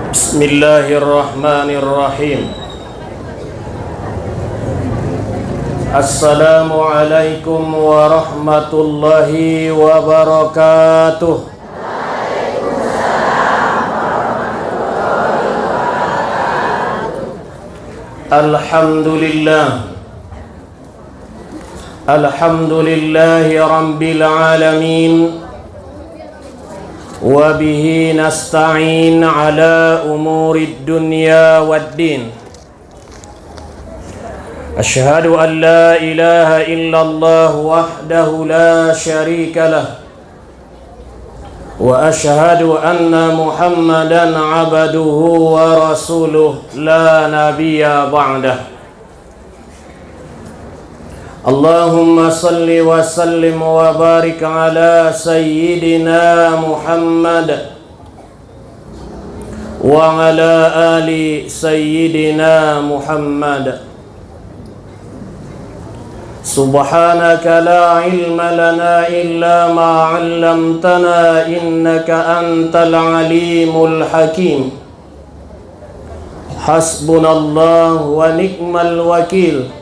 Bismillahirrahmanirrahim. Assalamualaikum warahmatullahi wabarakatuh. Alhamdulillah. Alhamdulillahi rabbil alamin. Wa bihi nasta'in ala umurid dunya waddin. Asyhadu an la ilaha illallah wahdahu la syarika lah. Wa asyhadu anna Muhammadan abduhu wa rasuluh la nabiyya ba'dah. Allahumma salli wa sallim wa barik ala sayyidina Muhammad wa ala ali sayyidina Muhammad. Subhanaka la ilma lana illa ma 'allamtana innaka antal alimul hakim. Hasbunallahu wa ni'mal wakil.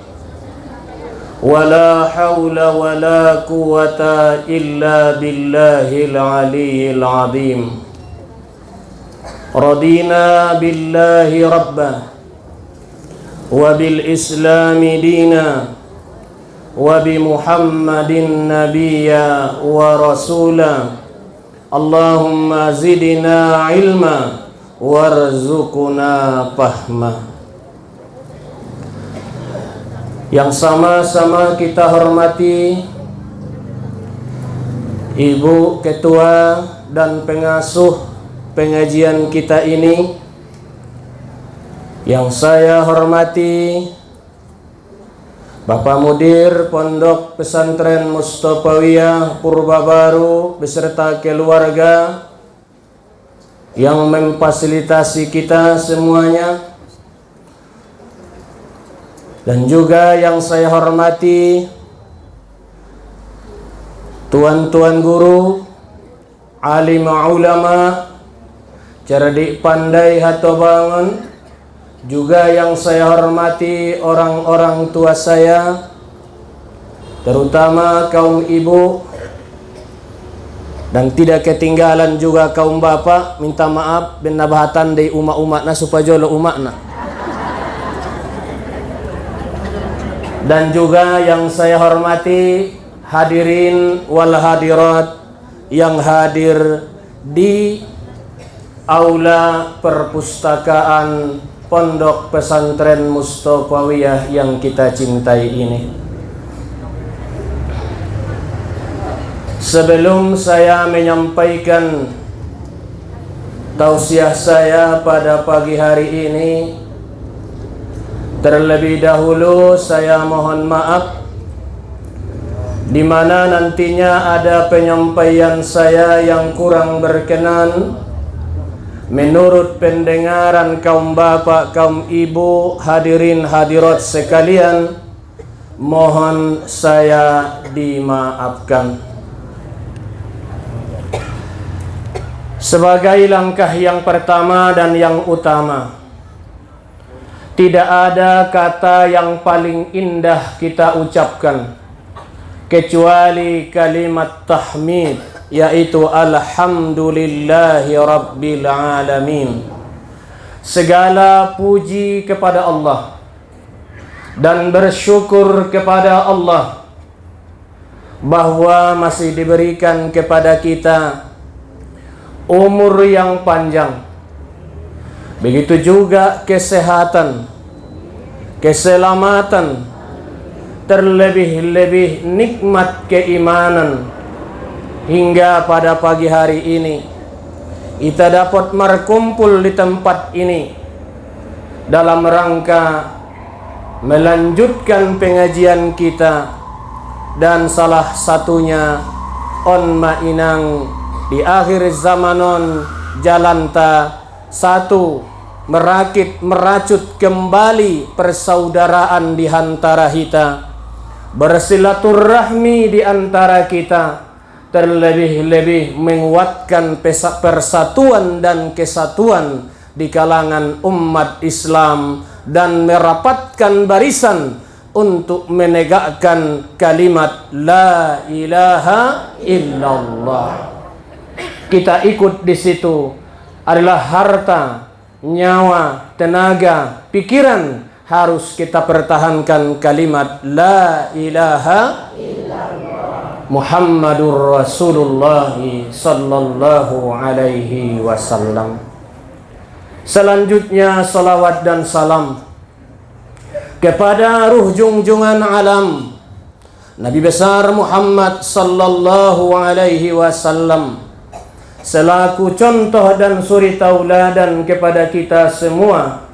Wala hawla wala quwata illa billahil aliyyil azim. Radina billahi rabba wa bil islami dina wa bi Muhammadin nabiyya wa rasula. Allahumma zidna ilma warzuqna fahma. Yang sama-sama kita hormati Ibu Ketua dan pengasuh pengajian kita ini, yang saya hormati Bapak Mudir Pondok Pesantren Mustofawiyah Purbabaru beserta keluarga yang memfasilitasi kita semuanya, dan juga yang saya hormati tuan-tuan guru, alim ulama, cerdik pandai hato bangun, juga yang saya hormati orang-orang tua saya, terutama kaum ibu, dan tidak ketinggalan juga kaum bapak. Minta maaf ben nabahatan dari umat-umatna supaya jolo umatna. Dan juga yang saya hormati hadirin wal hadirat yang hadir di aula perpustakaan Pondok Pesantren Mustofawiyah yang kita cintai ini. Sebelum saya menyampaikan tausiah saya pada pagi hari ini, terlebih dahulu saya mohon maaf di mana nantinya ada penyampaian saya yang kurang berkenan menurut pendengaran kaum bapak, kaum ibu, hadirin hadirat sekalian. Mohon saya dimaafkan. Sebagai langkah yang pertama dan yang utama, tidak ada kata yang paling indah kita ucapkan kecuali kalimat tahmid, yaitu alhamdulillahi rabbil alamin. Segala puji kepada Allah dan bersyukur kepada Allah bahwa masih diberikan kepada kita umur yang panjang, begitu juga kesehatan, keselamatan, terlebih-lebih nikmat keimanan. Hingga pada pagi hari ini kita dapat berkumpul di tempat ini dalam rangka melanjutkan pengajian kita, dan salah satunya on mainang di akhir zamanon jalanta satu, merajut kembali persaudaraan di antara kita, bersilaturahmi di antara kita, terlebih-lebih menguatkan persatuan dan kesatuan di kalangan umat Islam dan merapatkan barisan untuk menegakkan kalimat la ilaha illallah. Kita ikut di situ adalah harta, nyawa, tenaga, pikiran, harus kita pertahankan kalimat la ilaha illallah Muhammadur Rasulullah sallallahu alaihi wasallam. Selanjutnya salawat dan salam kepada ruh junjungan alam Nabi besar Muhammad sallallahu alaihi wasallam selaku contoh dan suri tauladan kepada kita semua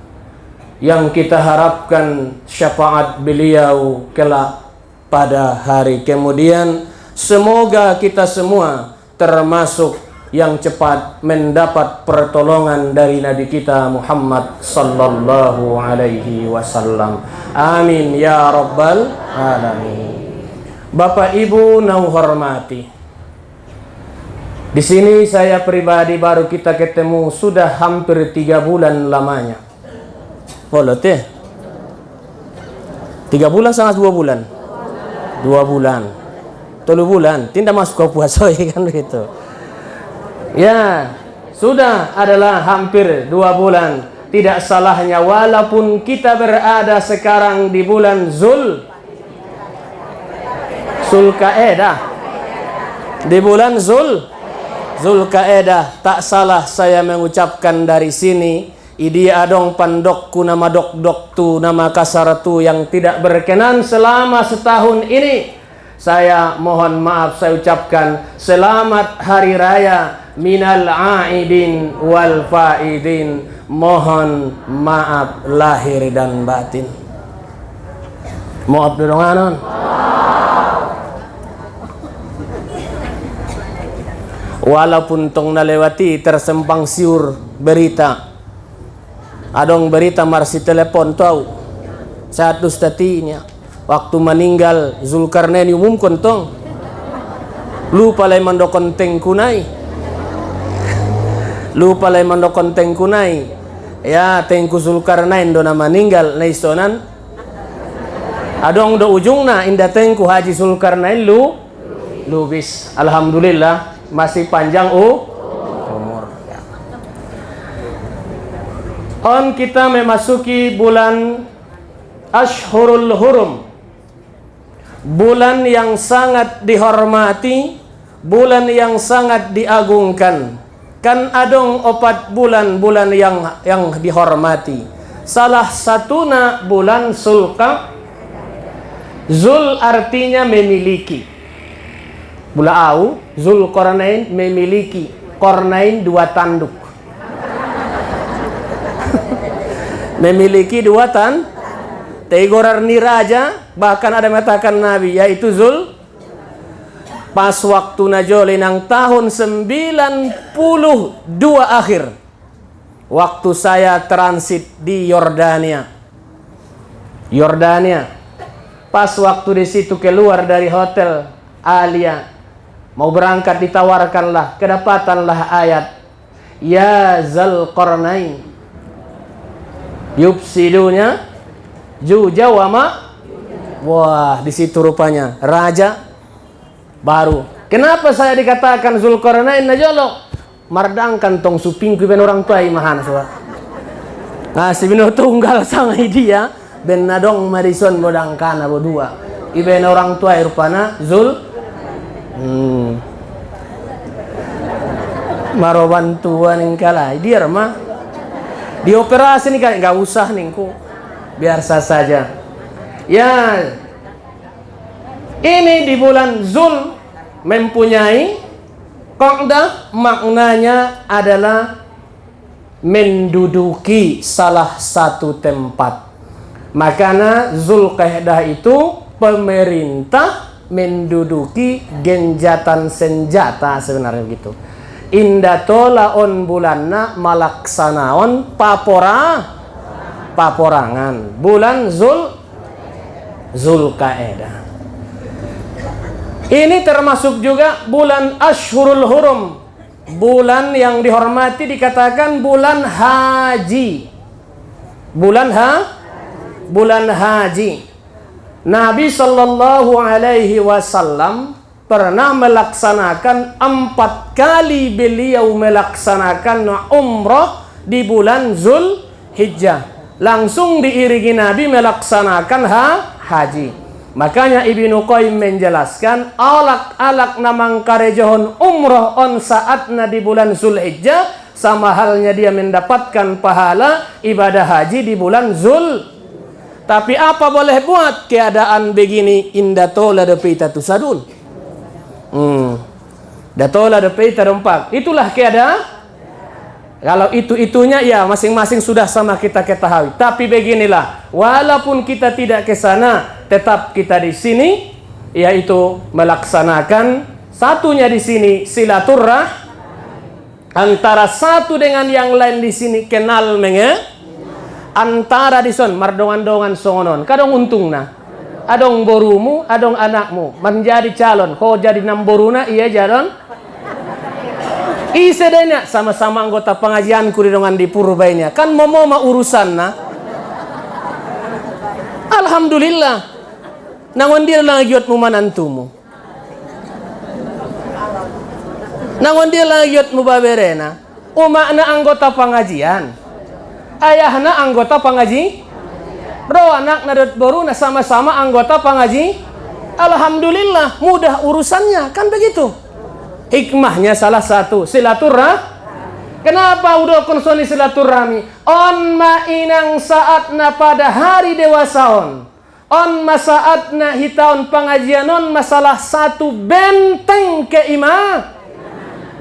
yang kita harapkan syafaat beliau kelak pada hari kemudian. Semoga kita semua termasuk yang cepat mendapat pertolongan dari Nabi kita Muhammad sallallahu alaihi wasallam. Amin ya rabbal alamin. Bapak Ibu nau hormati, di sini saya pribadi baru kita ketemu sudah hampir 3 bulan lamanya. Boleh teh? 3 bulan sangat 2 bulan. 2 bulan. 3 bulan. Tidak masuk ke puasa kan begitu. Ya, sudah adalah hampir 2 bulan. Tidak salahnya walaupun kita berada sekarang di bulan Zulqa'edah. Di bulan Zulqa'edah, tak salah saya mengucapkan dari sini, idi adong pandokku nama dok tu nama kasar tu yang tidak berkenan selama setahun ini. Saya mohon maaf, saya ucapkan selamat hari raya minal aidin wal faidin. Mohon maaf lahir dan batin. Maaf dong anon. Walaupun tong nalewati tersempang siur berita. Adong berita marsi telepon tahu. Saat ustatinya waktu meninggal Zulkarnain umumkan tong. Lupa lay mandokon tengkunai. Lupa lay mandokon tengkunai. Ya tengku Zulkarnain do na meninggal na istonan. Adong do ujungna inda tengku Haji Zulkarnain lubis. Alhamdulillah masih panjang umur. On kita memasuki bulan Ashhurul Hurum, bulan yang sangat dihormati, bulan yang sangat diagungkan. Kan adong 4 bulan yang dihormati. Salah satunya bulan Zulqa. Zul artinya memiliki. Bulau Zulkarnain memiliki Qarnain 2 tanduk. Memiliki 2 Tegorar ni raja, bahkan ada mengatakan Nabi, yaitu pas waktu najole nang tahun 92 akhir, waktu saya transit di Yordania. Pas waktu di situ keluar dari hotel Alia, mau berangkat ditawarkanlah, kedapatanlah ayat ya Zulqarnain yufsidunya jujawama. Wah, di situ rupanya raja baru. Kenapa saya dikatakan Zulqarnain najolo? Mardangkan tong supingku ben orang tua imahan soal. Nah, sibino tunggal sangai dia ben nadong Madison bodangkana bodua. Iben orang tua rupana maroban tua ning kala dia mah dioperasi nih kan nggak usah ningku, biasa saja. Ya, ini di bulan Zul mempunyai qa'dah, maknanya adalah menduduki salah satu tempat. Makanya Zulqa'dah itu pemerintah menduduki genjatan senjata sebenarnya begitu. Indatola on bulanna malaksanaon paporangan bulan Zulqa'dah. Ini termasuk juga bulan Ashhurul Hurum, bulan yang dihormati dikatakan bulan haji. Bulan haji. Nabi Sallallahu Alaihi Wasallam pernah melaksanakan 4 kali beliau melaksanakan umrah di bulan Zulhijjah. Langsung diiringi Nabi melaksanakan haji. Makanya Ibnu Qayyim menjelaskan alak-alak namang karejohon umrah on saatna di bulan Zulhijjah sama halnya dia mendapatkan pahala ibadah haji di bulan Tapi apa boleh buat keadaan begini inda tola de pita tusadun. Datola de pita rompak. Itulah keadaan. Kalau itu-itunya ya masing-masing sudah sama kita ketahui. Tapi beginilah, walaupun kita tidak ke sana, tetap kita di sini yaitu melaksanakan satunya di sini silaturrahmi antara satu dengan yang lain di sini kenal antara di son mardongan-dongan songonon kadang untungna adong borumu adong anakmu menjadi calon kau jadi namboruna iya jalan isedenya sama-sama anggota pengajian kuridongan di Purbainya kan mau urusan na alhamdulillah nangon dia lang giot mu manantumu nangon dia lagiot mubaberena umakna anggota pengajian ayahna anggota pengaji ro anak nadot baru sama-sama anggota pengaji alhamdulillah mudah urusannya kan begitu hikmahnya salah satu silaturahmi kenapa udah konsoli silaturahmi on ma inang saatna pada hari dewasaon on masaatna hitaun pengajianon masalah satu benteng keimanan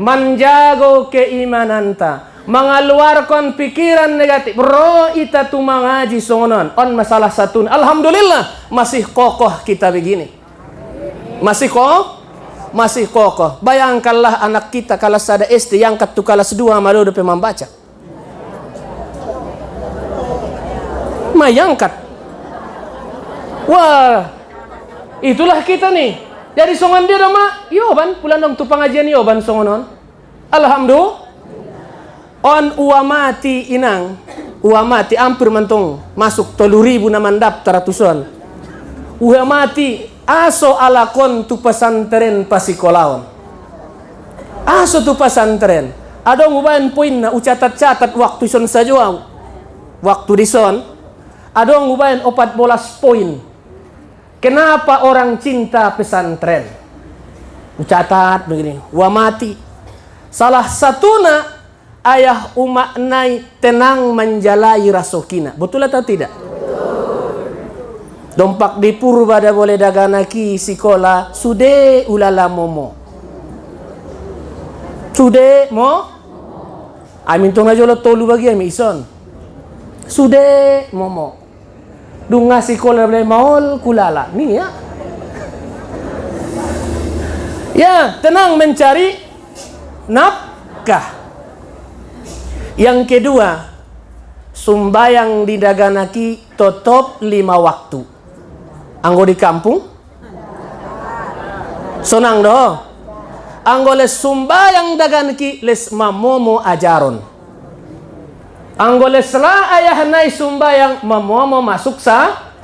menjago keimananta mengeluarkan pikiran negatif bro ita tu mengaji songonon on masalah satu alhamdulillah masih kokoh kita begini masih kokoh bayangkanlah anak kita kelas ada SD yang ketu kelas 2 malu udah membaca mayangkat wah itulah kita nih. Jadi songan dia dama, yoban pulang dong tu pengajian yoban songonon. Alhamdulillah. On uamati inang, uamati hampir mentong masuk 3.000 naman daftar ratusan. Uamati aso alakon tu pesantren pasikolaon. Aso tu pesantren. Adong ubayan poin na ucatat-catat waktu son saja. Waktu di son. Adong ubayan 14 poin. Kenapa orang cinta pesantren? Catat begini, wa mati. Salah satuna ayah umaknai tenang menjalai rasokina. Betul atau tidak? Dompak di purba dah boleh daganaki sikola sude ulala momo. Sude mo? Amin tong najolo tolu bagi ami ison. Sude momo. Dunga sikola boleh maol kulala. Ni ya. Ya, tenang mencari nafkah. Yang kedua, sumbayang di daganaki totop 5 waktu. Anggo di kampung? Sonang do. Anggo les sumbayang daganaki les mamomo ajaron. Anggo les la ayah nai sumbayang mamomo masuk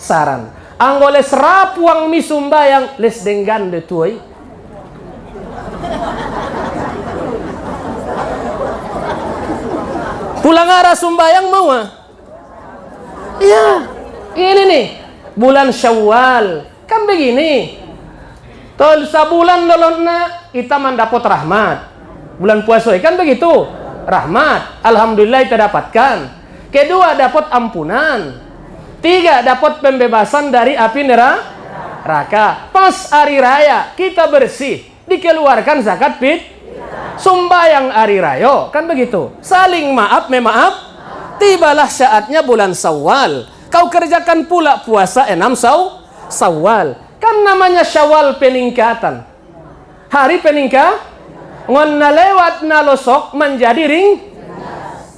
saran. Anggo les rapuang mi sumbayang les denggan de tuai. Pulang arah sumbayang mau iya, ini nih bulan Syawal kan begini. Tol sabulan lolonna kita mendapat rahmat. Bulan puasa kan begitu, rahmat. Alhamdulillah kita dapatkan. Kedua dapat ampunan. 3 dapat pembebasan dari api neraka. Pas hari raya kita bersih, dikeluarkan zakat sumbayang hari raya kan begitu. Saling maaf memaaf. Tibalah saatnya bulan Syawal. Kau kerjakan pula puasa 6 Syawal. Kan namanya Syawal peningkatan. Hari peningkat. Ngon na lewat na losok menjadi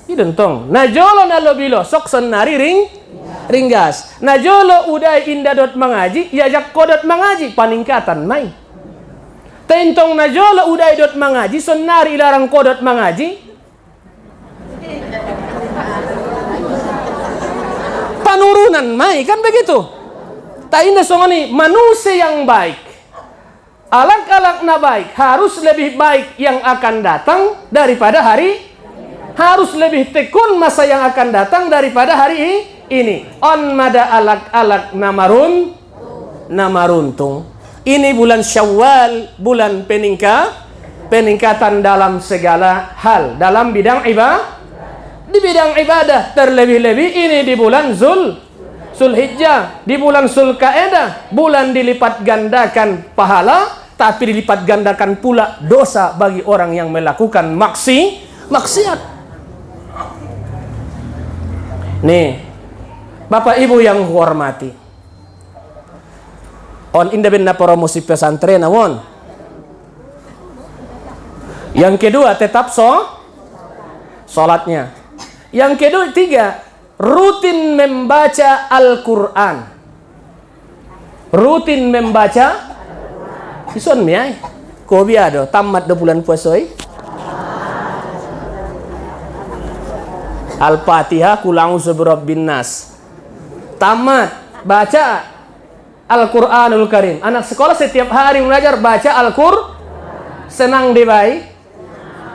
identong. Najolo na lobilo sok senari ringgas. Najolo udah indadot mengaji, yajak kodot mengaji peningkatan mai. Tentong na jolo uday dot mangaji, sonari ilarang kodot mangaji. Panurunan mai kan begitu. Tainda songoni manusia yang baik, alak-alak na baik, harus lebih baik yang akan datang daripada hari, harus lebih tekun masa yang akan datang daripada hari ini. On mada alak-alak namaruntung. Ini bulan Syawal, bulan peningkatan dalam segala hal, dalam bidang ibadah. Di bidang ibadah terlebih-lebih ini di bulan Zulhijjah, di bulan Zulqa'dah, bulan dilipat gandakan pahala, tapi dilipat gandakan pula dosa bagi orang yang melakukan maksiat. Nih, Bapak Ibu yang hormati, on indah benda promosi pesantren awon. Yang kedua tetap sholatnya. Yang ketiga, rutin membaca Al-Quran. Rutin membaca ison miai. Ko biado tamat do bulan puasoi. Al-Fatihah kulang seberabbin nas. Tamat baca Al-Quranul Karim. Anak sekolah setiap hari belajar baca Al-Quran. Senang deh bayi.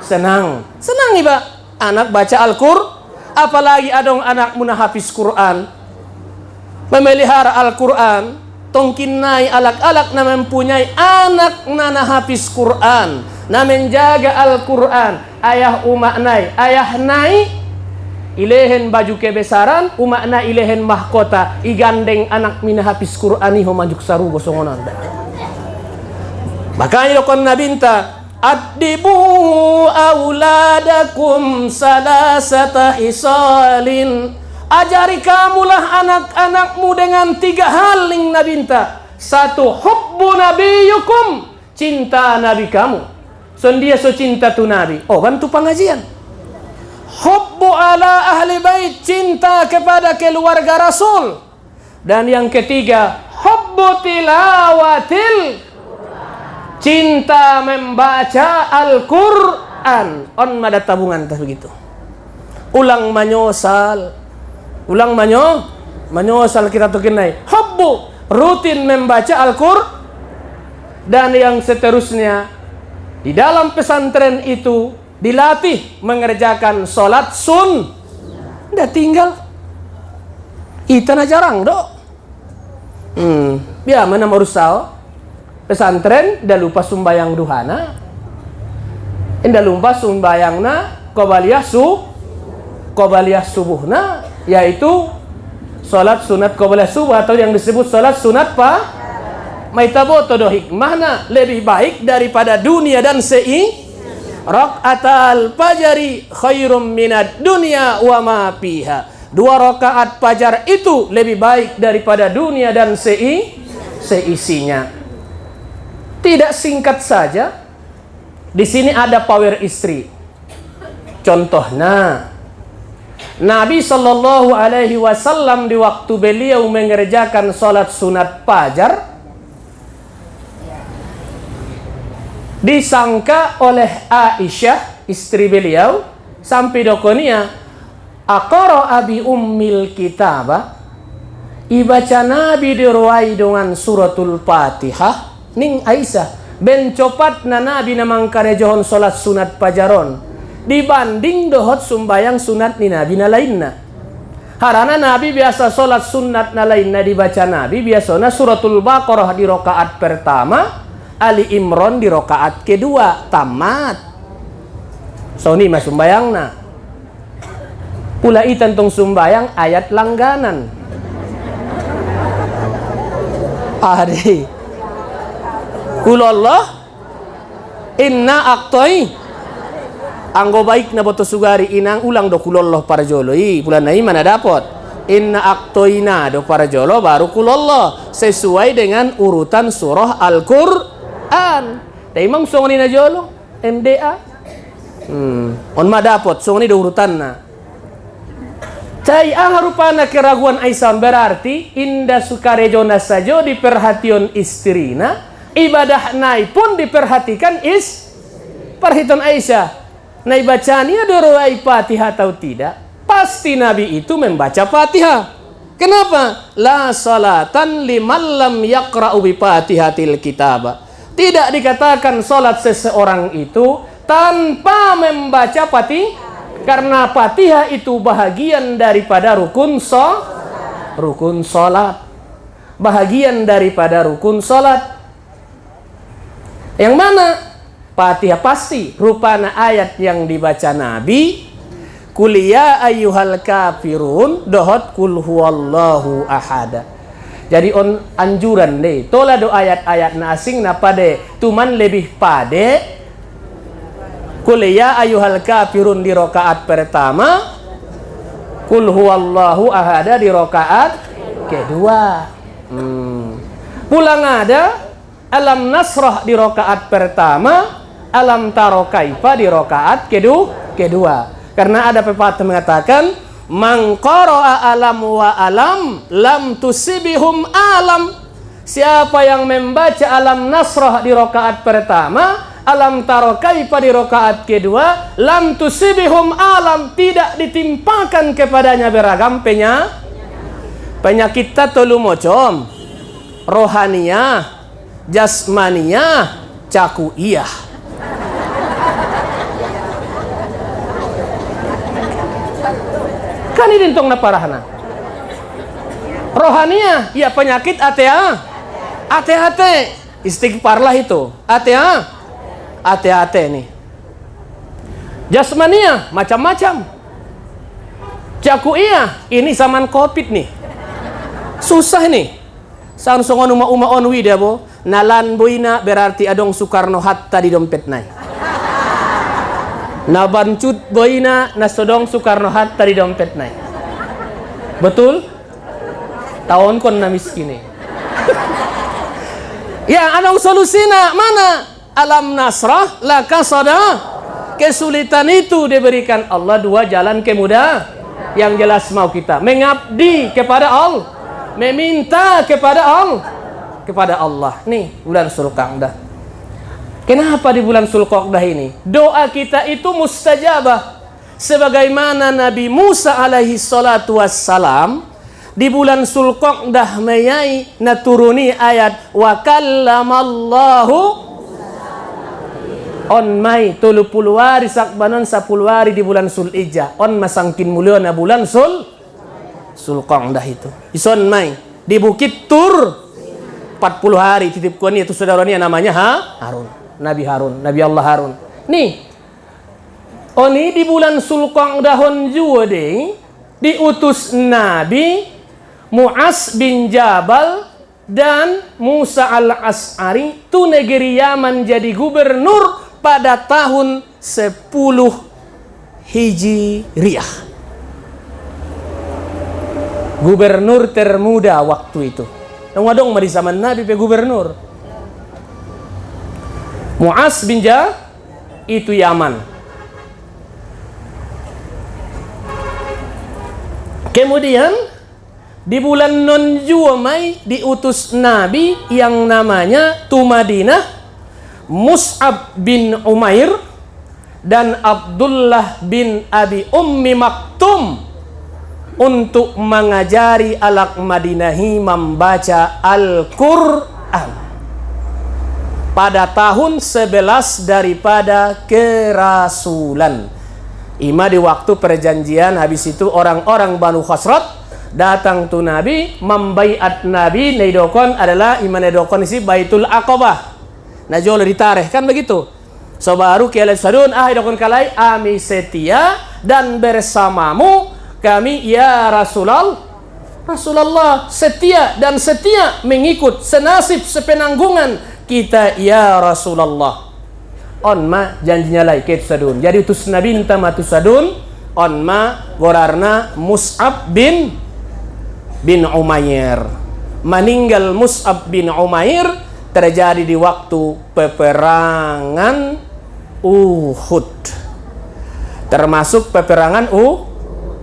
Senang nih Pak. Anak baca Al-Quran. Apalagi adong anak muna hafiz Quran, memelihara Al-Quran, tongkinai alak-alak na mempunyai anak nana hafiz Quran, na menjaga Al-Quran, ayah umaknai, ayah nai, ilehen baju kebesaran, umakna ilehen mahkota, igandeng anak mina hafiz Quran iho majuk saru gosongonan. Makanya lokon nabinta, addibu auladakum salasata hisalin. Ajari kamulah anak-anakmu dengan 3 hal yang nabinta. 1, hubbu nabiyukum, cinta nabi kamu. Dia so cinta tu nabi. Oh, bantu pengajian. Hubbu ala ahli bait, cinta kepada keluarga Rasul. Dan yang ketiga, hubbu tilawatil, cinta membaca Al-Quran. On mada tabungan tah begitu. Ulang manyosal kita tukinai. Hubbu, rutin membaca Al-Quran. Dan yang seterusnya, di dalam pesantren itu dilatih mengerjakan sholat ndak tinggal. Itana jarang dok. Biar mana merusau pesantren dah lupa sumbayang duhana, indah lupa sumbayangna qobaliyah subuhna, yaitu salat sunat qobaliyah subuh atau yang disebut salat sunat maitabo todo hikmahna lebih baik daripada dunia dan rakaatal fajri khairum minad dunya wa ma fiha. 2 rakaat fajar itu lebih baik daripada dunia dan seisinya. Tidak singkat saja. Di sini ada power istri. Contohnya, Nabi Shallallahu Alaihi Wasallam di waktu beliau mengerjakan sholat sunat fajar, disangka oleh Aisyah istri beliau sampai dokonia, aqara abi ummil kitabah, ibaca Nabi diruai dengan suratul Fatihah. Ning Aisyah ben copat na Nabi namang karejohon solat sunat pajaron dibanding dohot sumbayang sunat ni Nabi na lainna. Harana Nabi biasa solat sunat na lainna dibaca Nabi biasanya suratul Baqarah di rokaat pertama, Ali Imran di rokaat kedua, tamat. So ni mas sumbayang na. Pula itan tong sumbayang ayat langganan. Adi Kulallah inna aktoi anggo baik na boto sugari inang ulang do kulallah para jolo. Bulan nai mana dapat inna aktoina do para jolo baru kulallah sesuai dengan urutan surah Al-Quran. Tapi mang song ni na jolo MDA on ma dapat song ni do urutan na. Cai harupana keraguan Aisyah berarti inda sukarejona saja di perhatian istrina ibadah nai pun diperhatikan perhitungan Aisyah. Nai bacanya dorai Fatihah atau tidak? Pasti Nabi itu membaca Fatihah. Kenapa? La salatan liman lam yaqra'u bi Fatihatil kitab. Tidak dikatakan salat seseorang itu tanpa membaca Fatihah, karena Fatihah itu bahagian daripada rukun salat. Bahagian daripada rukun salat. Yang mana? Fatihah pasti rupana ayat yang dibaca Nabi, Qul ya ayyuhal kafirun dohot kul huwallahu ahad. Jadi anjuran deh, tola do ayat-ayat na asing na pade tuman lebih pade Qul ya ayyuhal kafirun di rakaat pertama, Qul huwallahu ahad di rakaat kedua. Pulang ada Alam Nasrah di rakaat pertama, Alam Taro Kaifa di rakaat kedua. Karena ada pepatah mengatakan, Man qara'a alam wa alam lam tusibihum alam. Siapa yang membaca Alam Nasrah di rakaat pertama, Alam Taro Kaifa di rakaat kedua, lam tusibihum alam, tidak ditimpakan kepadanya beragam penyakit telu macam, rohaniyah, jasmaniyah, cakuiyah. Kan ini tong na parahna. Rohaniyah, ya penyakit AT istighfarlah itu. AT nih. Jasmaniyah macam-macam. Cakuiyah ini zaman Covid nih. Susah nih. Sansongon uma onwi dia bo. Nalan boina berarti adong Soekarno Hatta di dompet nai. Nabancut boina nasodong Soekarno Hatta di dompet nai. Betul? Tahun kon na miskin. Ya, anong solusina? Mana? Alam Nasrah la kasada. Kesulitan itu diberikan Allah dua jalan kemudahan. Yang jelas mau kita mengabdi kepada Allah, meminta kepada Allah. Nih bulan Zulqa'dah. Kenapa di bulan Zulqa'dah ini doa kita itu mustajabah? Sebagaimana Nabi Musa alaihi salatu wassalam di bulan Zulqa'dah mayai naturuni ayat wa kallamallahu on mai 30 hari sakbanon 10 hari di bulan Zulhijjah on masangkin mulia na bulan Zulqa'dah itu ison mai di Bukit Tur 40 hari titip kuani itu saudaranya namanya Harun, Nabi Allah Harun. Nih oni di bulan Zulqa'dah juga deh diutus Nabi Mu'az bin Jabal dan Musa al-As'ari tu negeri Yaman jadi gubernur pada tahun 10 Hijriyah. Gubernur termuda waktu itu. Ngadong di zaman Nabi pe gubernur. Mu'az bin Jabal itu Yaman. Kemudian di bulan Nonjuamai diutus Nabi yang namanya Madinah Mus'ab bin Umair dan Abdullah bin Abi Ummi Maktum untuk mengajari alak Madinahi membaca Al-Quran pada tahun 11 daripada kerasulan. Ima di waktu perjanjian, habis itu orang-orang Banu Khosrot datang tu Nabi, membaiat Nabi. Neidokon adalah iman neidokon isi Baitul Aqabah. Najol ditareh kan begitu. So baru kialat sadun idokon kalai ami setia dan bersamamu kami ya Rasulullah setia dan setia mengikut senasib sepenanggungan kita ya Rasulullah. On ma janjinya lai ket sadun. Jadi utus Nabi minta matu sadun on ma gorarna Mus'ab bin Umair. Meninggal Mus'ab bin Umair terjadi di waktu peperangan Uhud. Termasuk peperangan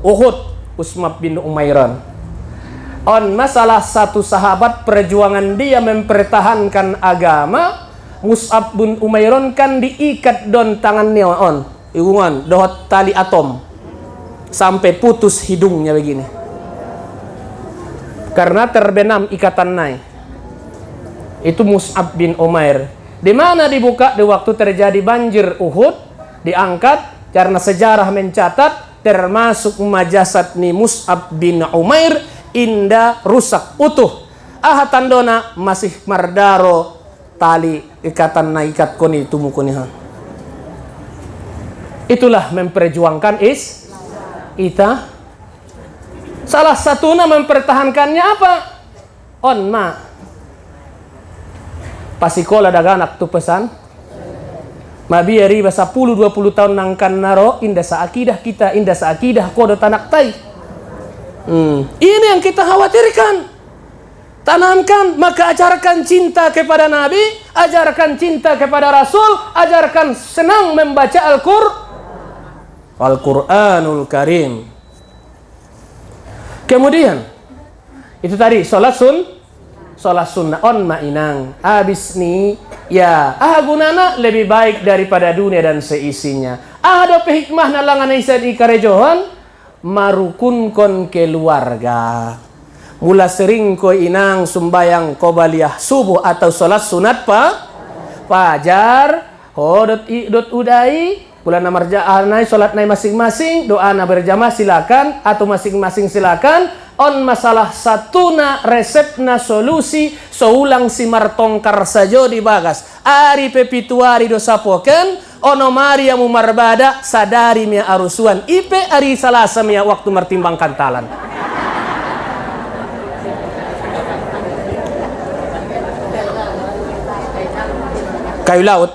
Uhud, Mus'ab bin Umairan. On masalah satu sahabat perjuangan dia mempertahankan agama, Mus'ab bin Umairon kan diikat don tangannya on, iungan dohot tali atom sampai putus hidungnya begini. Karena terbenam ikatan naik. Itu Mus'ab bin Umair. Di mana dibuka di waktu terjadi banjir Uhud, diangkat karena sejarah mencatat termasuk majasat ni Mus'ab bin Umair indah rusak utuh. Tandona masih mardaro tali ikatan na ikat koni tumukunihan. Itulah memperjuangkan ita. Salah satunya mempertahankannya apa? On ma pasikola daga anak tu pesan mabiari basa 10-20 tahun nangkan naro indah sa akidah kita, indah sa akidah kodo tanak tai. Ini yang kita khawatirkan. Tanamkan, maka ajarkan cinta kepada Nabi, ajarkan cinta kepada Rasul, ajarkan senang membaca Al-Quranul Karim. Kemudian itu tadi sholat sunnah on mainang. Abis ni ya gunana lebih baik daripada dunia dan seisinya. Ada hikmah nalangan isa di karejohan marukunkon keluarga. Mula sering ko inang sumbayang qobaliyah subuh atau sholat sunat fajar dot udai bulan namarja'anai sholat nai masing-masing, doa na berjamaah silakan atau masing-masing silakan. On masalah satuna resepna solusi soulang si martongkar sajo di bagas ari pepituari dosa poken ono Maria mumarbada sadari mia arusuan ipe ari salasa mia waktu martimbang kantalan. Kayu laut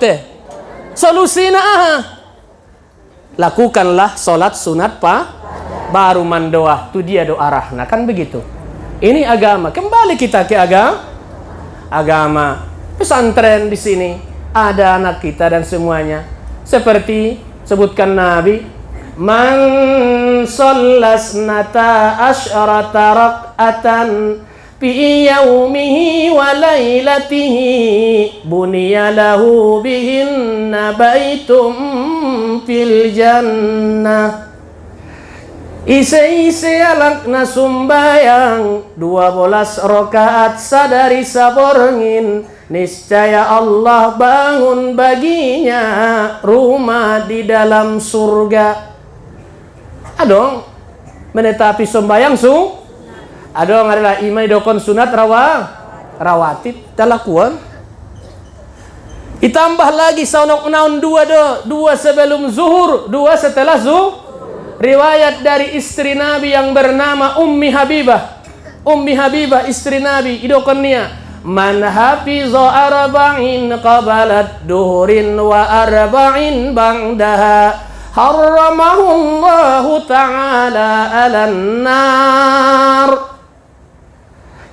solusinya lakukanlah sholat sunat baru mandoa tu dia doa rahna, kan begitu. Ini agama. Kembali kita ke agama. Pesantren di sini ada anak kita dan semuanya. Seperti sebutkan Nabi, man shollas nata asyrata rak'atan fi yaumihi wa lailatihi buniya lahu bihinna baitum fil jannah. Ise alak na sumbayang 12 rakaat sadari saborngin, niscaya Allah bangun baginya rumah di dalam surga. Adong menetapi sembayang adong adalah imai dokon sunat rawatib dalakuan. Ditambah lagi saunok naun dua sebelum zuhur, dua setelah Riwayat dari istri Nabi yang bernama Ummi Habibah istri Nabi idokonnya, man hafiza arba'in qabalat duhurin wa arba'in ba'daha harramahullahu ta'ala alan nar.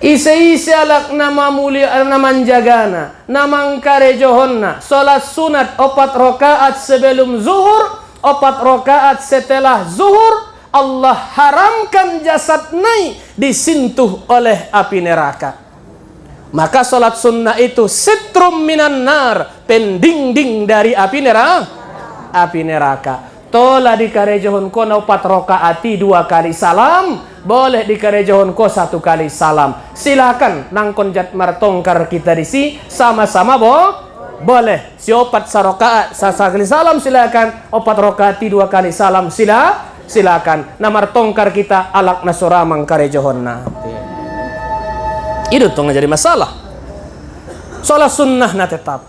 Isi alak nama mulia naman jagana namang karejohonna salat sunat 4 rakaat sebelum zuhur, 4 rakaat setelah zuhur. Allah haramkan jasad nai disentuh oleh api neraka. Maka salat sunnah itu sitrum minan nar, pendingding dari api neraka. Tola di karejohon ko na 4 rakaati 2 kali salam, boleh di karejohon ko 1 kali salam. Silakan nangkon jat martongkar kita di si sama-sama boleh. Si 4 sarokaat kali salam silakan, 4 rakaati 2 kali salam silakan. Namar tongkar kita alak nasoramang karejohonna. Itu tuh nggak jadi masalah. Sholat sunnah na tetap.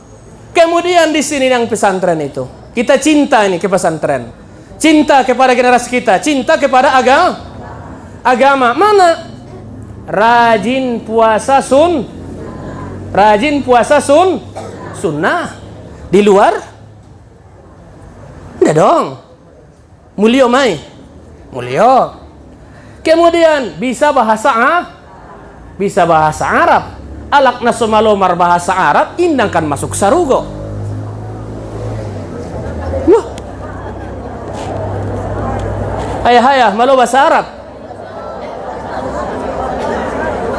Kemudian di sini yang pesantren itu kita cinta ini ke pesantren, cinta kepada generasi kita, cinta kepada agama. Mana rajin puasa sunnah. Di luar enggak dong. Mulio. Kemudian bisa bahasa Arab. Alak nasomalomar bahasa Arab indangkan masuk sarugo. Wah. Hayah malo bahasa Arab.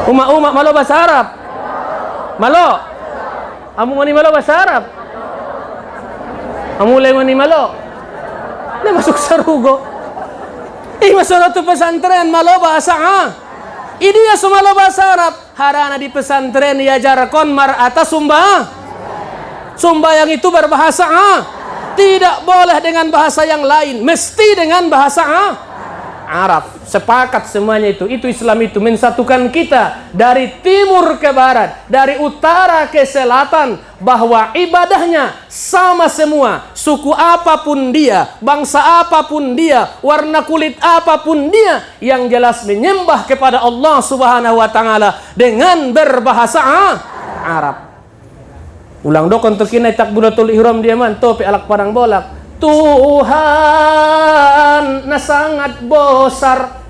Uma malo bahasa Arab. Malo. Amu ngani malo bahasa Arab. Amu mulai ngani malo. Ini masuk sarugo. Masuk tu pesantren malo bahasa Dia sumalo bahasa Arab. Harana di pesantren yajarkon mar'ata Sumba yang itu berbahasa Tidak boleh dengan bahasa yang lain, mesti dengan bahasa Arab. Sepakat semuanya itu. Itu Islam itu mensatukan kita dari timur ke barat, dari utara ke selatan, bahwa ibadahnya sama semua. Suku apapun dia, bangsa apapun dia, warna kulit apapun dia, yang jelas menyembah kepada Allah Subhanahu wa taala dengan berbahasa Arab. Ulang dokon tu kinai takbiratul ihram dia man topi alak parang bolak. Tuhan na sangat besar.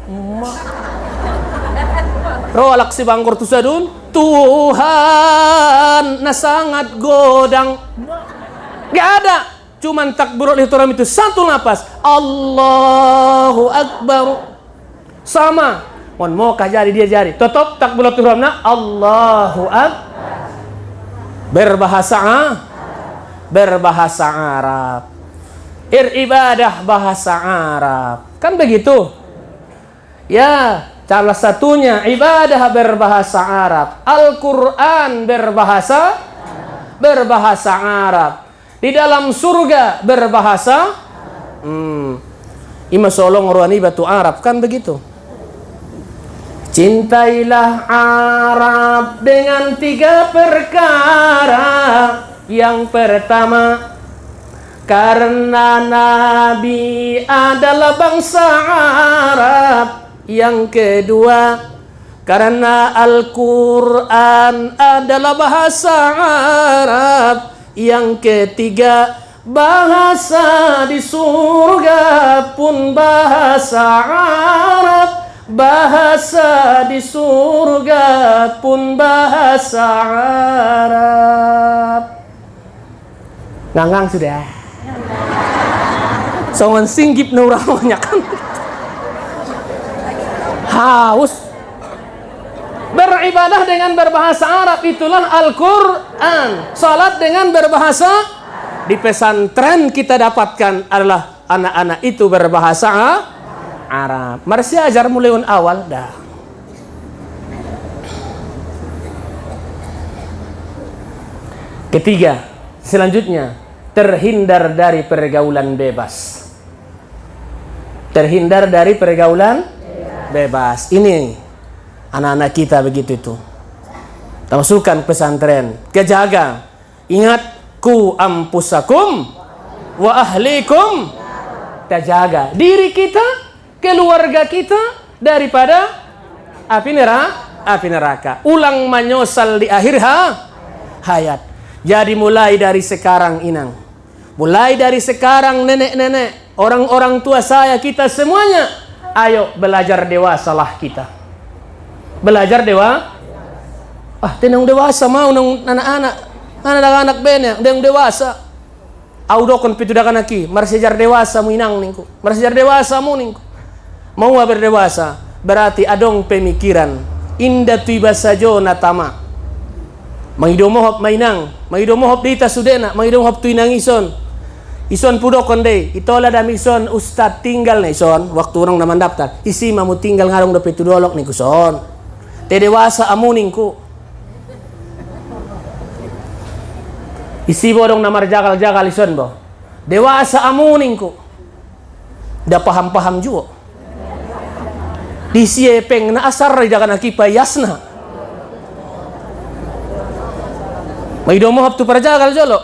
Ro alak si bangkor tu sadun. Tuhan na sangat godang. Gak ada. Cuman takbiratul ihram itu satu napas. Allahu Akbar. Sama. Mon mau kah jari dia jari. Tetap takbiratul ihramna Allahu Akbar. Berbahasa Arab. Ibadah bahasa Arab. Kan begitu? Ya, salah satunya ibadah berbahasa Arab. Al-Quran berbahasa Arab. Di dalam surga berbahasa Ima solong ruani batu Arab. Kan begitu? Cintailah Arab dengan 3 perkara. Yang pertama, karena Nabi adalah bangsa Arab. Yang kedua, karena Al-Quran adalah bahasa Arab. Yang ketiga, bahasa di surga pun bahasa Arab. Bahasa di surga pun bahasa Arab. Ngangang sudah. Songon singgip naurawanya kan. Haus. Beribadah dengan berbahasa Arab itulah Al-Quran. Salat dengan berbahasa. Di pesantren kita dapatkan adalah anak-anak itu berbahasa Arab. Mari ajar mulai awal dah. Ketiga, selanjutnya terhindar dari pergaulan bebas. Terhindar dari pergaulan bebas. Ini anak-anak kita begitu itu. Masukkan pesantren, kejaga. Ingat, ku ampusakum wa ahlikum. Terjaga diri kita, keluarga kita daripada api neraka. Ulang menyosal di akhir hayat. Jadi mulai dari sekarang inang. Mulai dari sekarang nenek-nenek, orang-orang tua saya, kita semuanya, ayo belajar dewasalah kita. Belajar tenang dewasa mau nang anak-anak. Anak-anak bener, yang dewasa. Audokon pitu dakan aki, marsejar dewasa mu inang ningku. Marsejar dewasa mu ningku. Mau berdewasa berarti adong pemikiran inda tiba sajo natama maidomohop mainang maidomohop dita sudena maidomohop tuinang ison pudok konde itola dam ison ustad tinggal na ison waktu orang naman daftar isi mamu tinggal ngarong do petu dolok niku son te dewasa amuningku isi bodong namar jagal-jagal ison bo dewasa amuningku da paham-paham juga di siepeng na asar jangan akipa yasna. Maidomo hap tu parajagal jolo.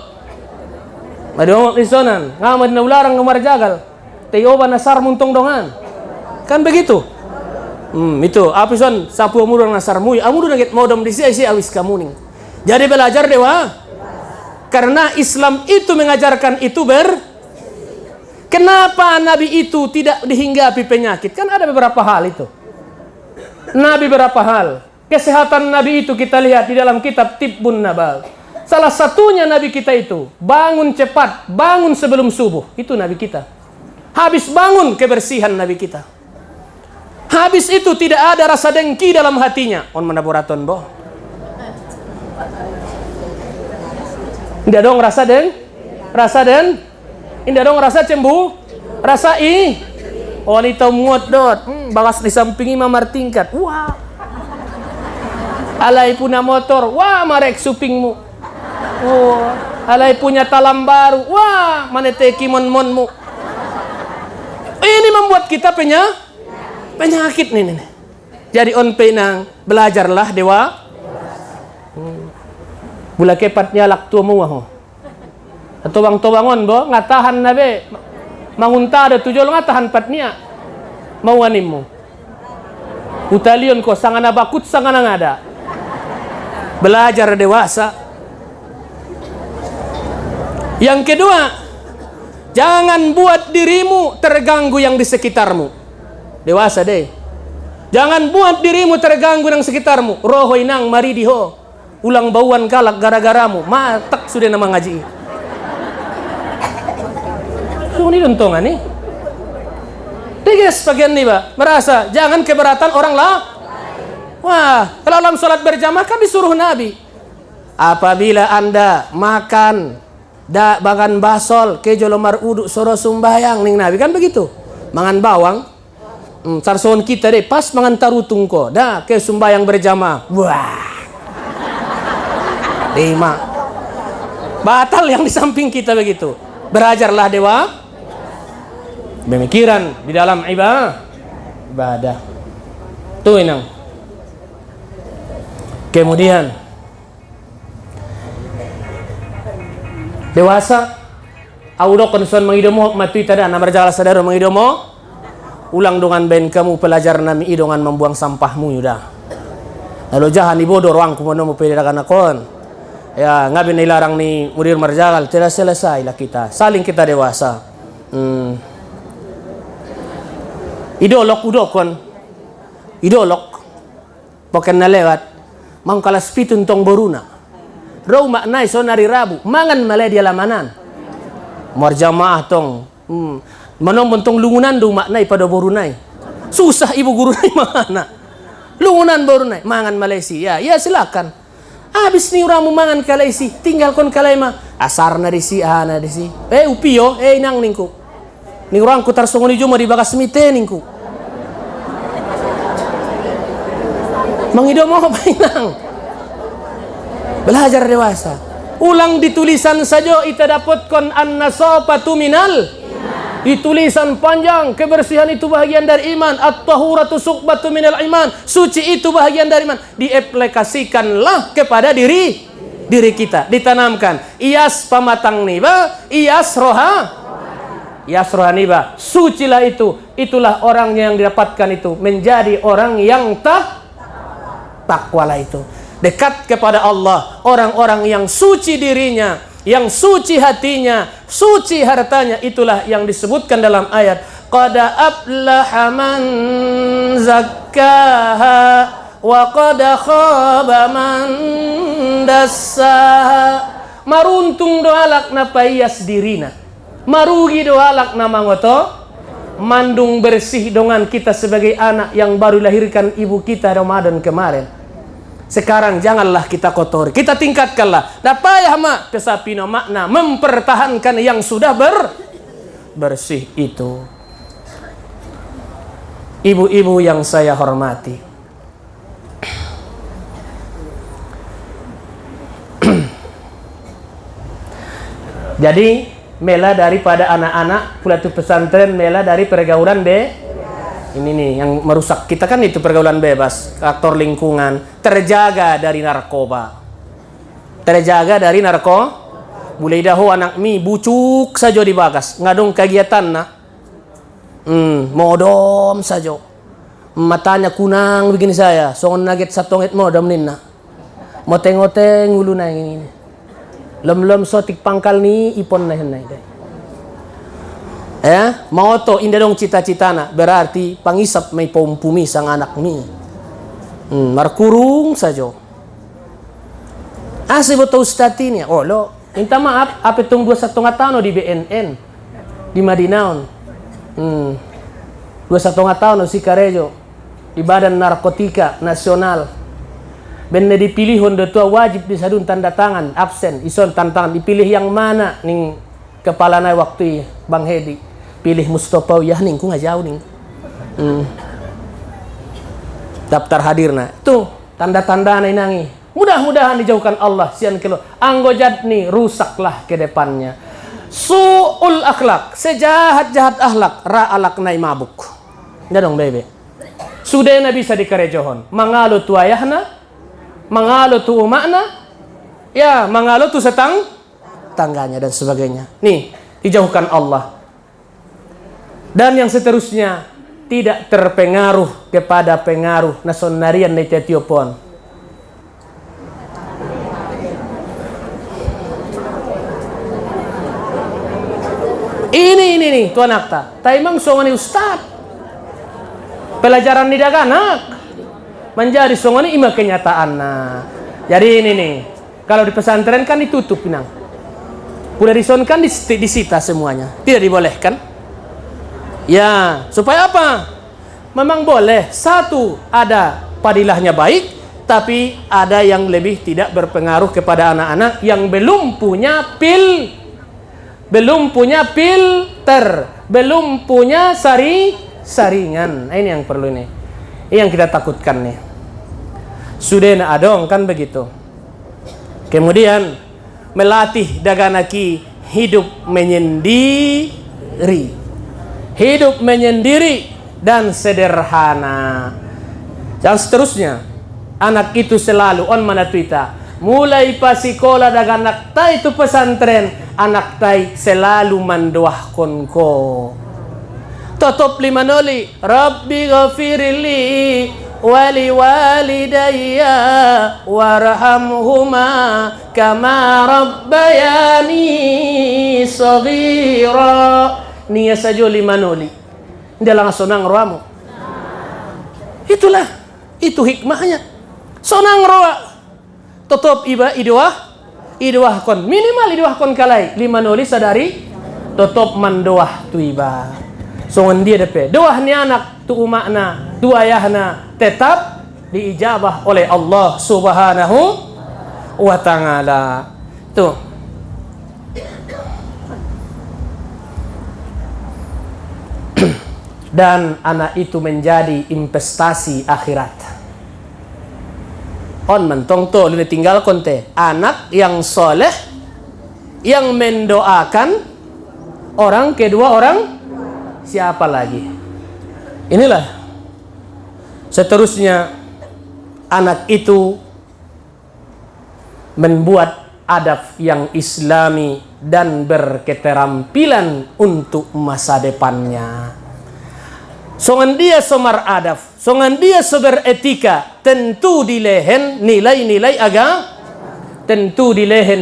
Maidomo isonan ngamad na ularang ngamar jagal. Teyoba nasar muntong dongan. Kan begitu? Itu apison sapu amurang nasar mui. Amuru nagit modom di sia awis kamuning. Jadi belajar dewa. Karena Islam itu mengajarkan itu Kenapa Nabi itu tidak dihinggapi penyakit? Kan ada beberapa hal itu. Nabi beberapa hal. Kesehatan Nabi itu kita lihat di dalam kitab Tibbun Nabawi. Salah satunya Nabi kita itu bangun cepat, bangun sebelum subuh. Itu Nabi kita. Habis bangun kebersihan Nabi kita. Habis itu tidak ada rasa dengki dalam hatinya. On menaburaton boh. Indah dong rasa indah dong rasa cembu, rasa wanita muat dot, balas di samping mamar tingkat, wah, alai punya motor, wah marek supingmu, alai punya talam baru, wah maneteki mon-monmu. Ini membuat kita penyakit nih. Jadi on penang belajarlah dewa. Bula kepatnya lak tuamu ho. Atau bang tobangon bo ngatahan nabe mangunta ada tujol ngatahan patnya mau animmu. Utalion ko sangana bakut sangana ngada. Belajar dewasa. Yang kedua, jangan buat dirimu terganggu yang di sekitarmu. Dewasa deh. Jangan buat dirimu terganggu yang sekitarmu. Roho inang mari diho. Ulang bauan kalak gara-garamu. Matak sudah nama ngaji. So ini untungan nih. Tegas bagian nih ba. Merasa jangan keberatan orang lah. Wah, kalau dalam sholat berjamaah kan disuruh Nabi. Apabila anda makan bagan basol ke jolomar uduk soro sumbayang ning Nabi kan begitu. Mangan bawang. Sarson kita deh pas mangan tarutung ko. Dah ke sumbayang berjamaah. Wah. Lima batal yang di samping kita begitu. Belajarlah dewa pemikiran di dalam ibadah. Tuh inang. Kemudian dewasa audok konson mengidomo mati tada na berjalan sadar mengidomo ulang dengan ben kamu pelajar nami idongan membuang sampahmu yudah. Lalu jahan ibodo ruang kumono mo pede dagan akon. Ya, ngaben ilarang ni mudir marjagal, tidak selesai lah kita. Saling kita dewasa. Idolok udokon. Idolok. Poken na lewat. Mang kalas pitun tong boruna. Raw maknay so nari rabu. Mangan malay dia lamanan. Marjamaah tong. Manomon tong lungunan do maknay pada borunay. Susah ibu guru nay mana. Lungunan borunay. Mangan Malaysia. Ya silakan. Habis ni orang mangan kalai si, tinggalkan kalai mah asar na disi, ana disi. Upio, nang ningku. Ni orang ku tarsongon ijo mo di bagas mite ningku. Mangido mo pa inang. Belajar dewasa. Ulang ditulisan saja ita dapatkan an-nasafatu minal. Di tulisan panjang, kebersihan itu bahagian dari iman. At-tahuratu suqbatu minal iman. Suci itu bahagian dari iman. Diaplikasikanlah kepada diri kita. Ditanamkan. Iyas pamatang niba, iyas rohaniba. Sucilah itu. Itulah orang yang didapatkan itu. Menjadi orang yang takwalah itu. Dekat kepada Allah. Orang-orang yang suci dirinya. Yang suci hatinya, suci hartanya, itulah yang disebutkan dalam ayat qad aflaha man zakkaha wa qad khaba man dassaha. Maruntung doalak na payas dirina, marugi doalak na mangoto, mandung bersih dengan kita sebagai anak yang baru lahirkan ibu kita Ramadan kemarin. Sekarang janganlah kita kotori, kita tingkatkanlah. Dapayah mak kesapino makna mempertahankan yang sudah bersih itu. Ibu-ibu yang saya hormati, jadi mela daripada anak-anak pulatu pesantren, mela dari pergaulan ini nih yang merusak kita kan itu pergaulan bebas, faktor lingkungan, terjaga dari narkoba, mulai dahulu anak mi bucuk saja di bagas, ngadong kegiatan na, modom saja, matanya kunang begini saya, songon naget satonget modom nina, moteng-oteng ulu na ini, lem-lem sotik pangkal ni ipon na henay deh. Ya, mau to indah dong cita-citana berarti pangisap may pompumi sang anak mi. Markurung saja. Asih betul ustatinya. Oh lo, minta maaf, apa tung 21 tahun di BNN di Madinaon. 21 tahun si Karejo. di Badan Narkotika Nasional. Benda dipilih honda tua wajib disadun tanda tangan, absen, ison tanda tangan. Dipilih yang mana ning kepala nai waktu Bang Hedi. Pilih Mustafa Wiyah ning ku ngajau ning. Daftar hadirna. Tuh tanda-tanda nangi. Mudah-mudahan dijauhkan Allah sian kilo. Anggo jadni rusaklah ke depannya. Su'ul akhlak, sejahat-jahat akhlak, ra'alak nai mabuk. Nggak dong bebe. Sudah bisa dikarejohon. Mangalo tu ayahna, mangalo tu umakna, ya mangalo tu tangganya dan sebagainya. Nih, dijauhkan Allah. Dan yang seterusnya, tidak terpengaruh kepada pengaruh nasonarian di Etiopon. Ini nih tuan akta. Taimang songani ustad. Pelajaran di daganak menjadi songani ima kenyataan. Nah, jadi ini nih. Kalau di pesantren kan ditutup pinang. Udah disonkan disita semuanya. Tidak dibolehkan. Ya, supaya apa? Memang boleh. Satu, ada padilahnya baik, tapi ada yang lebih tidak berpengaruh kepada anak-anak yang belum punya belum punya filter, belum punya saringan. Nah, ini yang perlu nih. Ini yang kita takutkan nih. Sudah na adong kan begitu. Kemudian melatih daganaki hidup menyendiri. Hidup menyendiri dan sederhana. Dan seterusnya, anak itu selalu on mana Twitter. Mulai pasikola daganak tai itu pesantren, anak tai selalu mendoakan ko. Totop limanoli, Rabbi ghafirli wali walidayya warhamhuma kama rabbayani saghira. Nia sajo limanoli. Dia langsung sonang roamu. Itulah, itu hikmahnya. Sonang roa. Totop iba idoah kon. Minimal idoah kon kalai. Limanoli sadari totop mandoah tu iba. Songan dia depe. Doah ni anak tu umakna, tu ayahna tetap diijabah oleh Allah Subhanahu wa ta'ala. Tuh. Dan anak itu menjadi investasi akhirat. On mentong to lu tinggal konte. Anak yang soleh yang mendoakan orang kedua orang siapa lagi? Inilah seterusnya anak itu membuat adab yang islami dan berketerampilan untuk masa depannya. Songan dia somar adab, songan dia sober etika, tentu dilehen nilai-nilai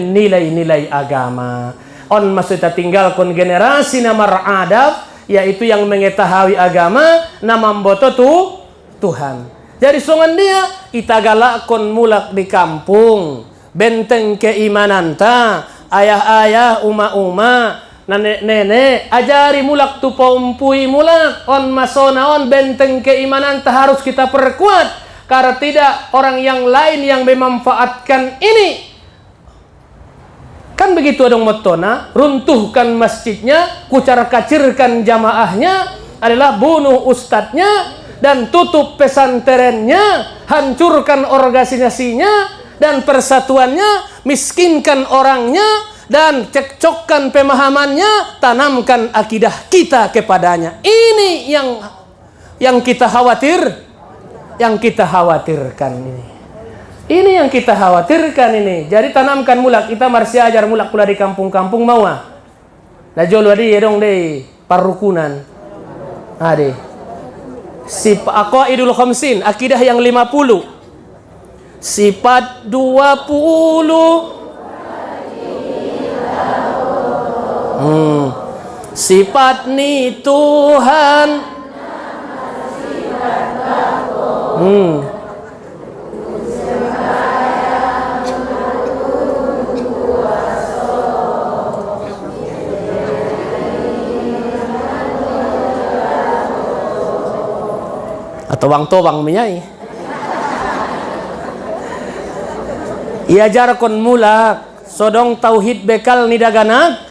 nilai-nilai agama. On maksudnya tinggal kon generasi namar adab, yaitu yang mengetahui agama, nama mboto Tuhan. Jadi songan dia itagala kon mulak di kampung, benteng keimanan ta, ayah-ayah, uma-uma, nenek-nenek, ajari mulak tu pompui mulak, on masona on benteng keimanan ta harus kita perkuat, karena tidak orang yang lain yang memanfaatkan ini. Kan begitu dong motona, runtuhkan masjidnya, kucar-kacirkan jamaahnya, adalah bunuh ustadznya, dan tutup pesantrennya, hancurkan organisasinya, dan persatuannya, miskinkan orangnya, dan cekcokkan pemahamannya, tanamkan akidah kita kepadanya. Ini yang kita khawatirkan ini. Ini yang kita khawatirkan ini. Jadi tanamkan mulak, kita masih ajar mulak pula di kampung-kampung mau ah. Nah jolo di dong deh parukunan. Ade. Aqaidul khamsin, akidah yang 50. Sifat 20. Sifat ni Tuhan. Atau tobang-tobang menyai. Iajarkon mulak sodong tauhid bekal nidaganak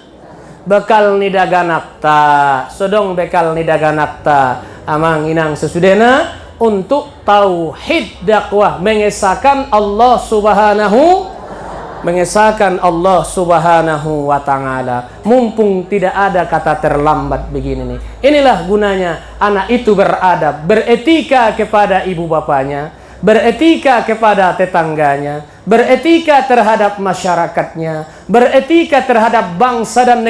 ta sodong bekal nidaganak ta amang inang sesudena untuk tauhid dakwah mengesahkan Allah Subhanahu wa ta'ala. Mumpung tidak ada kata terlambat begini nih. Inilah gunanya anak itu beradab, beretika kepada ibu bapaknya, beretika kepada tetangganya, beretika terhadap masyarakatnya, beretika terhadap bangsa dan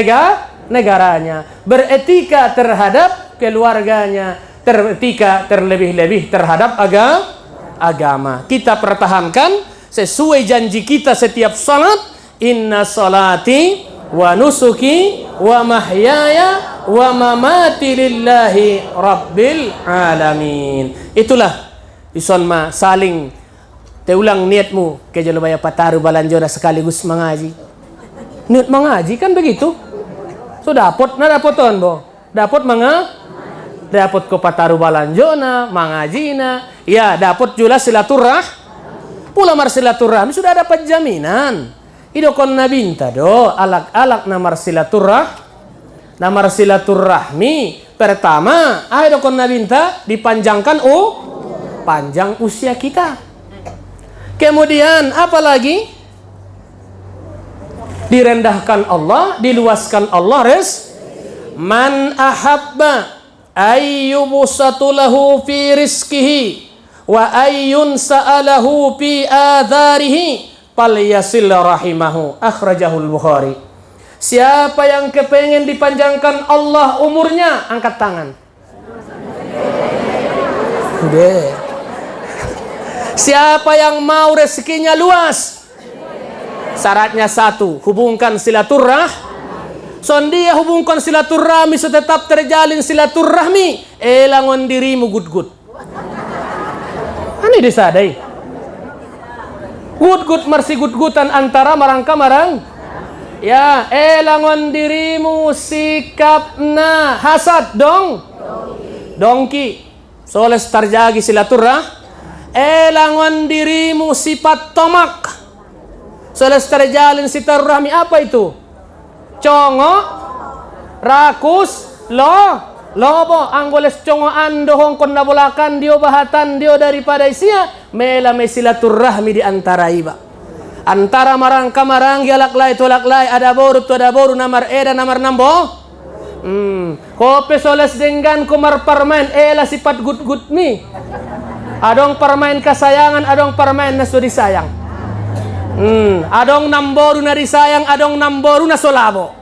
negaranya, beretika terhadap keluarganya, beretika terlebih-lebih terhadap agama. Kita pertahankan sesuai janji kita setiap salat, inna salati wa nusuki wa mahyaya wa mamati lillahi rabbil alamin. Itulah ison ma saling teulang niatmu ke jalubaya pataru balanjona sekaligus mengaji. Niat mengaji kan begitu. So dapat bo. Dapat ko pataru balanjona, mangajina, ya dapat jula pula mar silaturahmi sudah dapat jaminan. Idokon nabinta do alak-alak namar silaturahmi. Pertama, idokon nabinta dipanjangkan panjang usia kita. Kemudian apalagi? Direndahkan Allah, diluaskan Allah man ahabba ayyubusatu lahu fi rizkihi wa ayyun sa'alahu fi adharihi falyasil rahimahu, akhrajahul Bukhari. Siapa yang kepengen dipanjangkan Allah umurnya, angkat tangan. Udah. Siapa yang mau rezekinya luas, syaratnya satu, hubungkan sondia hubungkan silaturahmi, so tetap terjalin silaturahmi, elangon dirimu gut-gut. Ani disadai. Gut-gut marsi gut-gutan antara marang. Ya, elangon dirimu sikapna hasad dongki. Soles tarjagi elangon dirimu sifat tomak. Soles terjalin silaturahmi apa itu? Congo, rakus, lobo anggoles congo ando hongkon nabolakan dio bahatan dio daripada isia mela silaturahmi di antara iba antara marangka maranggi alak lai ada boru namar eda namar nambo kope soles denggan kumar permain ela sifat gut mi adong permain kasayangan adong permain na disayang adong namboru na disayang adong namboru na solabo.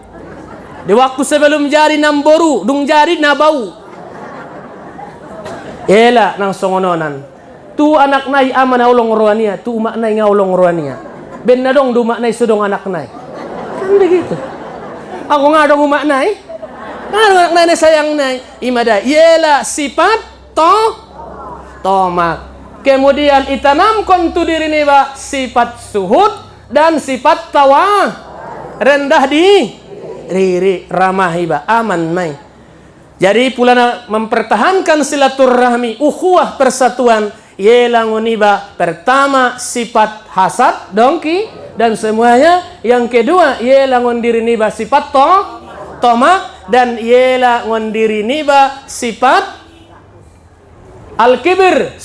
Di waktu sebelum jari namboru, dung jari nabau. Ela nang songononan. Tu anak nai ama na ulong roania, tu umak nai ngaulong roania. Ben na dong du umak nai sudong anak nai. Kan begitu. Aku ngadong umak nai. Anak nai sayang nai. Imada yela sifat tomak. Kemudian itanamkan tu diri niba sifat suhud dan sifat tawa. Rendah riri ramah iba aman mai. Jadi pula mempertahankan silaturahmi, ukhuwah persatuan, yelangun iba pertama sifat hasad dongki dan semuanya. Yang kedua yelangun diri niba sifat tomak dan yelangun diri niba sifat al-kibir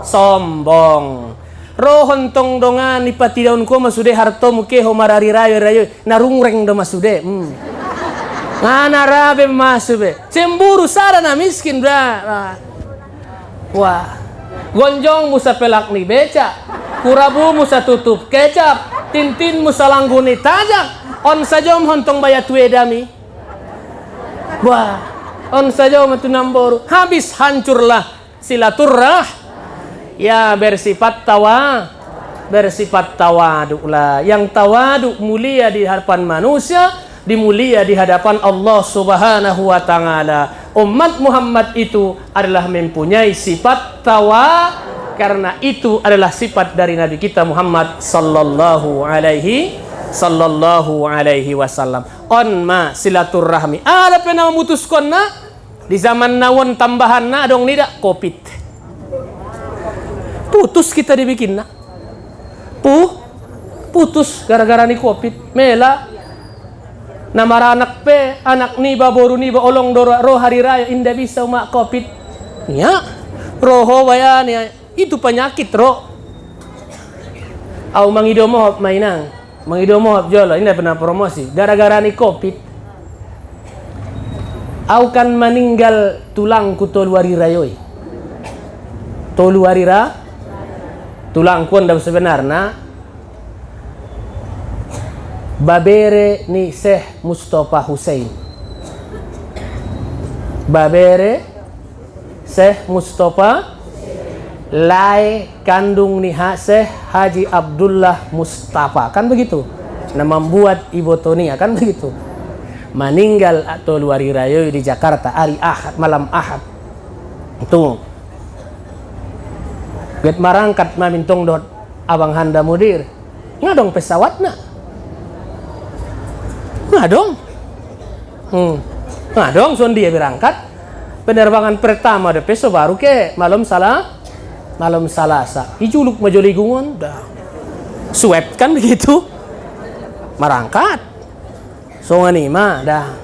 sombong. Rohon tong dongan ni patidaun ko masude harto muke ho marari rayo narungreng do masude ngana rabe masube cemburu sara na miskin bra wah gonjong musa pelak ni beca kurabu musa tutup kecap tintin musa langguni tajak on sajom hontong bayat wedami wah on sajom tu namboru habis hancurlah silaturah. Ya bersifat tawadu lah. Yang tawadu mulia di hadapan manusia, dimulia di hadapan Allah Subhanahu wa ta'ala. Umat Muhammad itu adalah mempunyai sifat karena itu adalah sifat dari Nabi kita Muhammad sallallahu alaihi wasallam. On ma silaturahmi. Ada pena memutuskan na Di zaman nawon tambahan na dong nida COVID. Putus kita dibikin na. Putus gara-gara ni COVID. Mela namara anak pe, anak ni ba boru ni ba olong roh hari raya inda bisa mak COVID. Ya, roho bayan ya itu penyakit roh. Au mangidomo mainang, mangidomo jolo ini pernah promosi gara-gara ni COVID. Au kan meninggal tulang ku tolu warira yoi. Tolu warira tulang ku anda sebenarnya babere ni Syekh Mustafa Hussein. Babere Syekh Mustafa lai kandung ni Syekh Haji Abdullah Mustafa. Kan begitu. Nama membuat Ibu Tonia kan begitu. Meninggal atau luar rayo di Jakarta hari Ahad, malam Ahad. Itu get marangkat mamintong dot abang handa mudir ngadong pesawat na ngadong son dia berangkat penerbangan pertama de peso baru ke malam Salasa ijuluk majoli gungon dah sweat kan begitu marangkat. So ngani mah dah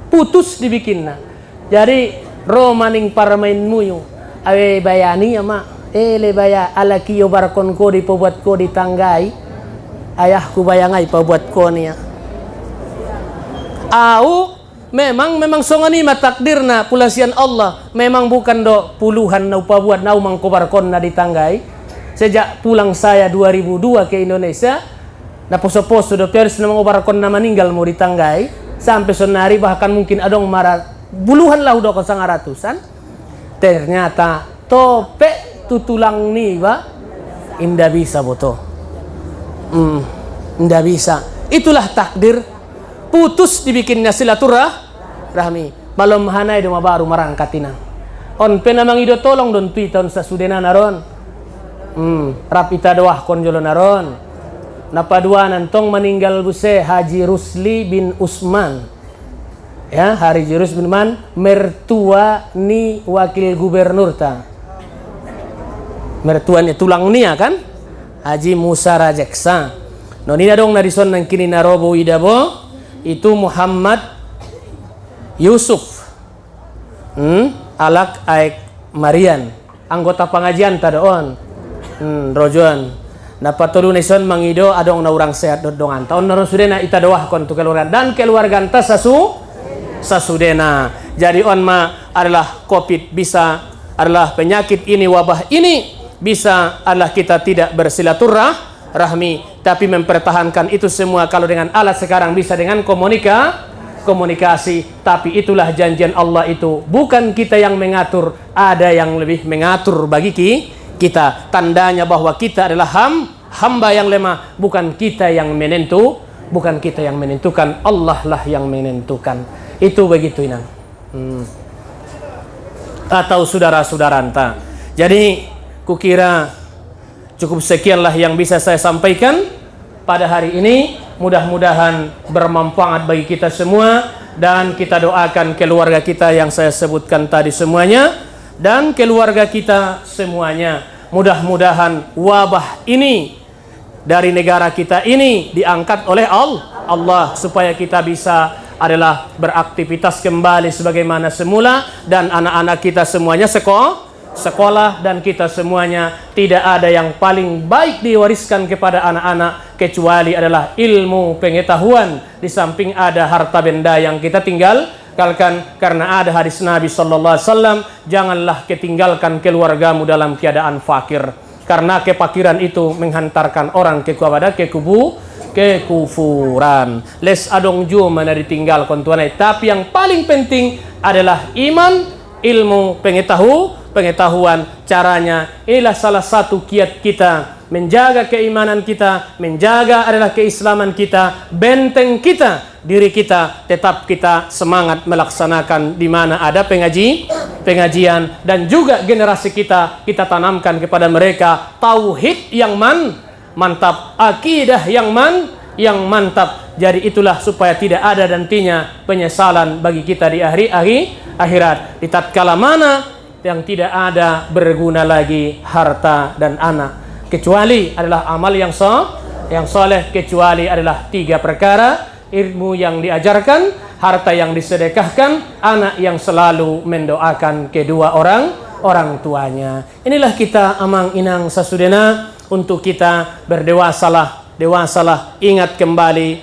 putus dibikin na. Jadi romaning parmain muyo awe bayani ama le baya alaki yo barkon ko di pabuat ko di tanggai ayahku bayangai pabuat ko niya. Memang so ngani matakdir na pulasian Allah memang bukan do puluhan na pabuat na umang ko barkon na di tanggai. Sejak pulang saya 2002 ke Indonesia na poso-poso do pers na mga barakon na meninggal mo ditanggai sampai sonari bahkan mungkin adong puluhan lah udah kosong ratusan. Ternyata tope tutulang ni ba indah bisa boto. Indah bisa. Itulah takdir. Putus dibikinnya silaturahmi. Malam hanay do mabaru marangkatina. On penamang ido tolong don tuiton sa sudena naron. Rapita doah konjolo naron. Napaduanan tong meninggal buse Haji Rusli bin Usman. Ya, Haji Rusli bin Usman mertua ni wakil gubernur ta. Mertuanya tulang nia kan? Haji Musa Rajeksa. No nina dong narison nang kini narobo idabo itu Muhammad Yusuf. Alak Aik Marian, anggota pengajian ta doon. Rojuan. Napatulu nison mangido adong na urang sehat dodongan taon naron sudena ita doah kon tu keluarga dan keluarga anta sasudena. Jadi on ma adalah COVID bisa adalah penyakit ini wabah ini bisa adalah kita tidak bersilaturahmi tapi mempertahankan itu semua kalau dengan alat sekarang bisa dengan komunikasi tapi itulah janjian Allah itu bukan kita yang mengatur ada yang lebih mengatur bagi kita. Tandanya bahwa kita adalah hamba yang lemah, bukan kita yang menentukan, Allah lah yang menentukan. Itu begitu inang. Atau saudara-saudara anta. Jadi kukira cukup sekianlah yang bisa saya sampaikan pada hari ini. Mudah-mudahan bermanfaat bagi kita semua dan kita doakan keluarga kita yang saya sebutkan tadi semuanya dan keluarga kita semuanya. Mudah-mudahan wabah ini dari negara kita ini diangkat oleh Allah supaya kita bisa adalah beraktivitas kembali sebagaimana semula dan anak-anak kita semuanya sekolah dan kita semuanya tidak ada yang paling baik diwariskan kepada anak-anak kecuali adalah ilmu pengetahuan di samping ada harta benda yang kita tinggalkan karena ada hadis Nabi sallallahu alaihi wasallam janganlah ketinggalkan keluargamu dalam keadaan fakir karena kefakiran itu menghantarkan orang kepada kekufuran. Les adong ju mana ditinggalkan tuanai tapi yang paling penting adalah iman, ilmu, pengetahuan caranya. Inilah salah satu kiat kita menjaga keimanan kita, menjaga adalah keislaman kita, benteng kita, diri kita, tetap kita semangat melaksanakan di mana ada pengajian dan juga generasi kita tanamkan kepada mereka tauhid yang mantap, akidah yang yang mantap. Jadi itulah supaya tidak ada nantinya penyesalan bagi kita di akhirat. Di tatkala mana yang tidak ada berguna lagi harta dan anak, kecuali adalah amal yang soleh, kecuali adalah 3 perkara: ilmu yang diajarkan, harta yang disedekahkan, anak yang selalu mendoakan kedua orang tuanya. Inilah kita amang inang sasudena untuk kita berdewasalah, ingat kembali,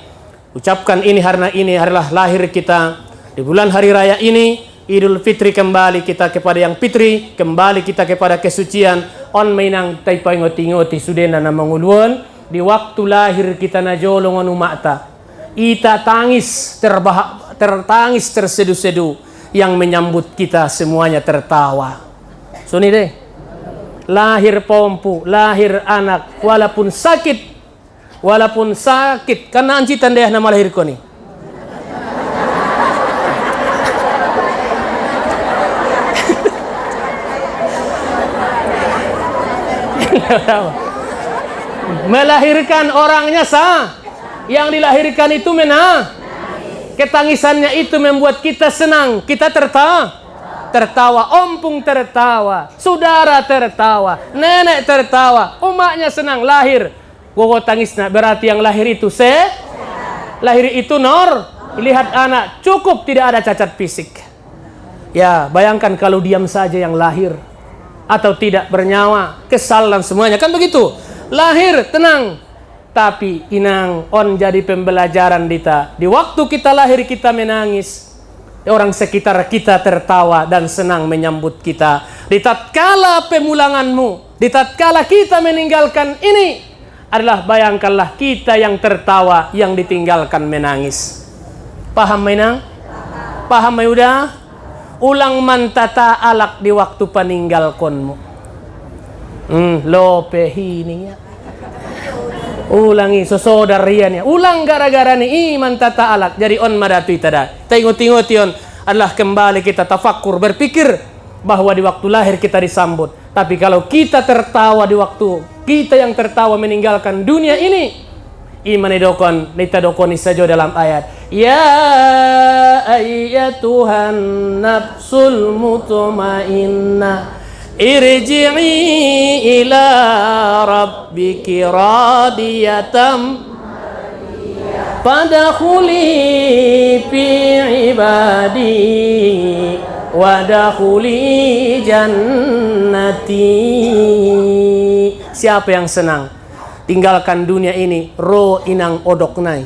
ucapkan ini karena ini adalah lahir kita di bulan hari raya ini, Idul Fitri, kembali kita kepada yang fitri, kembali kita kepada kesucian. On mainang taipai ngoti-ngoti sudena na manguluan di waktu lahir kita na jolongan umakta. Ita tangis tertangis tersedu-sedu, yang menyambut kita semuanya tertawa. Suni deh, lahir pompu, lahir anak, walaupun sakit, karena anci tandeh nama lahir ko ni. Melahirkan orangnya sah, yang dilahirkan itu ketangisannya itu membuat kita senang, kita tertawa, ompung tertawa, saudara tertawa, nenek tertawa, umaknya senang lahir. Gogo tangisnya berarti yang lahir itu lahir itu lihat anak cukup tidak ada cacat fisik. Ya, bayangkan kalau diam saja yang lahir atau tidak bernyawa, kesal dan semuanya, kan begitu. Lahir tenang, tapi inang on jadi pembelajaran kita. Di waktu kita lahir kita menangis, orang sekitar kita tertawa dan senang menyambut kita. Di tatkala pemulanganmu, di tatkala kita meninggalkan ini, adalah bayangkanlah kita yang tertawa, yang ditinggalkan menangis. Paham mainang? Paham mai udah? Ulang mantata alak di waktu peninggalkonmu. Lope hininya. Ulangi sosodariannya, ulang gara-gara ni iman tata alak. Jadi on madatu itada tengok-tengok on adalah kembali kita tafakkur, berpikir bahwa di waktu lahir kita disambut. Tapi kalau kita tertawa di waktu kita yang tertawa meninggalkan dunia ini, iman edokon nita dokoni saja dalam ayat, ya ayyatuhan nafsul mutmainnah irji'i ila rabbiki radiyatam fadkhuli fi ibadi wadakhuli jannati. Siapa yang senang tinggalkan dunia ini, ro inang odok nai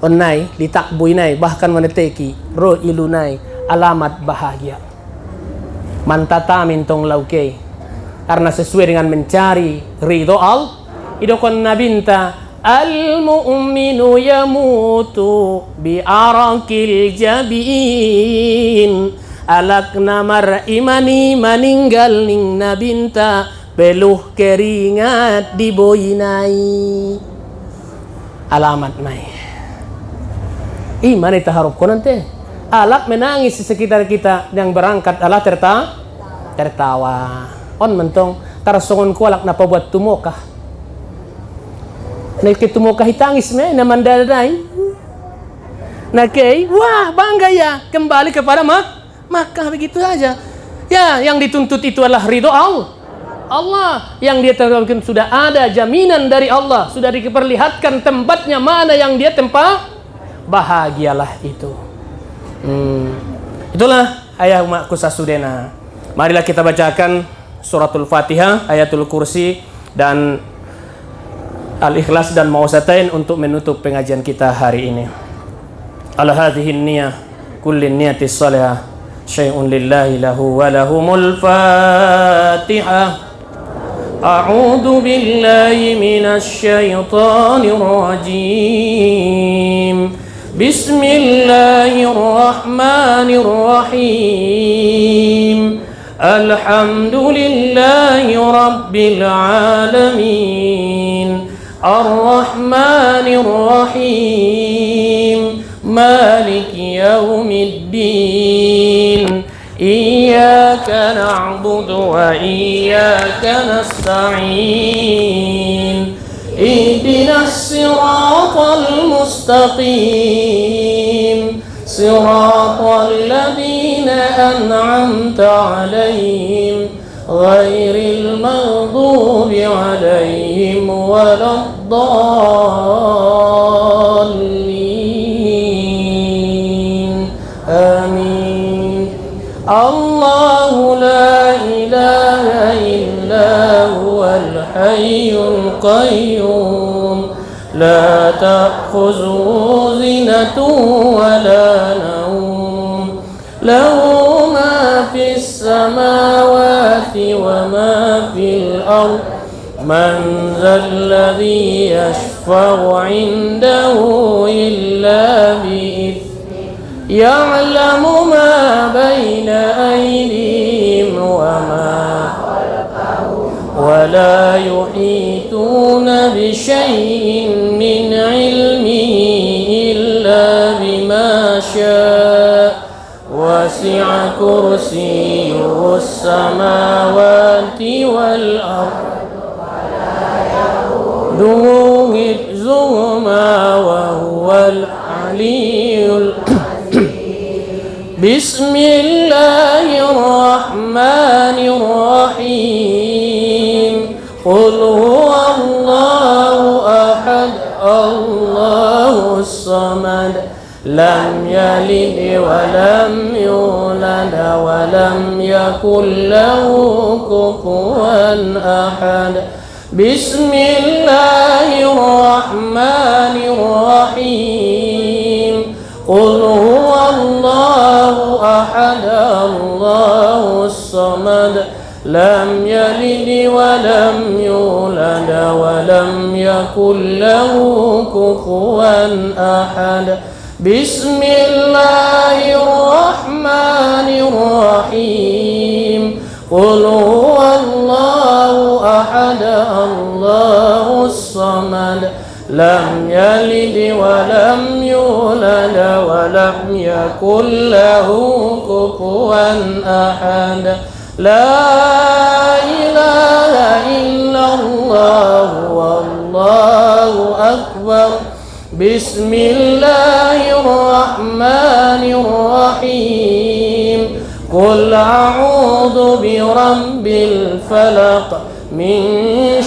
onai ditakbui nai, bahkan meneteki ro ilunai alamat bahagia. Mantata mintong lauke, karena sesuai dengan mencari ridho idokon nabinta al mu'minu yamutu bi arakil jabin alakna mar imani maninggal ning nabinta peluh keringat diboinai. Alamat mai iman itu harap ko nanti. Alak menangis di sekitar kita, yang berangkat Allah tertawa. On mentong tarsongon ko alak napa buat tumokah. Naik tumokah hitangis me naman dadai. Nakei, wah bangga ya, kembali kepada Makkah begitu saja. Ya, yang dituntut itu adalah ridho Allah. Yang dia terangkan sudah ada jaminan dari Allah, sudah diperlihatkan tempatnya mana yang dia tempat. Bahagialah itu. Itulah ayat umatku sasudena. Marilah kita bacakan suratul Fatihah, ayatul kursi, dan al-ikhlas dan mausatain untuk menutup pengajian kita hari ini. Ala hadhihi niyah kullin niyatis salihah syai'un lillahi lahu wa lahumul Fatihah. A'udzu billahi minasy syaithanir rajim. Bismillahirrahmanirrahim. Alhamdulillahi rabbil alamin. Ar-Rahmanir-Rahim. Maliki yaumiddin. Iyyaka na'budu wa iyyaka nasta'in. اهدنا الصراط المستقيم صراط الذين أنعمت عليهم غير المغضوب عليهم ولا الضالين آمين. الله لا إله إلا هو الحي القيوم لا تأخذه سنة ولا نوم له ما في السماوات وما في الأرض من ذا الذي يشفع عنده إلا بإذنه يعلم ما بين أيديهم وما ولا يحيطون بشيء من علمه إلا بما شاء وسع كرسيه السماوات والأرض ذو حفظهما وهو العلي بسم الله الرحمن الرحيم قل هو الله أحد الله الصمد لم يلد ولم يولد ولم يكن له كفوا أحد بسم الله الرحمن الرحيم قل هو الله أحد الله الصمد لم يلد ولم يولد ولم يكن له كفوا أحد بسم الله الرحمن الرحيم قل هو الله أحد الله الصمد لم يلد ولم يولد ولم يكن له كفوا أحد لا إله إلا الله والله أكبر بسم الله الرحمن الرحيم قل أعوذ برب الفلق من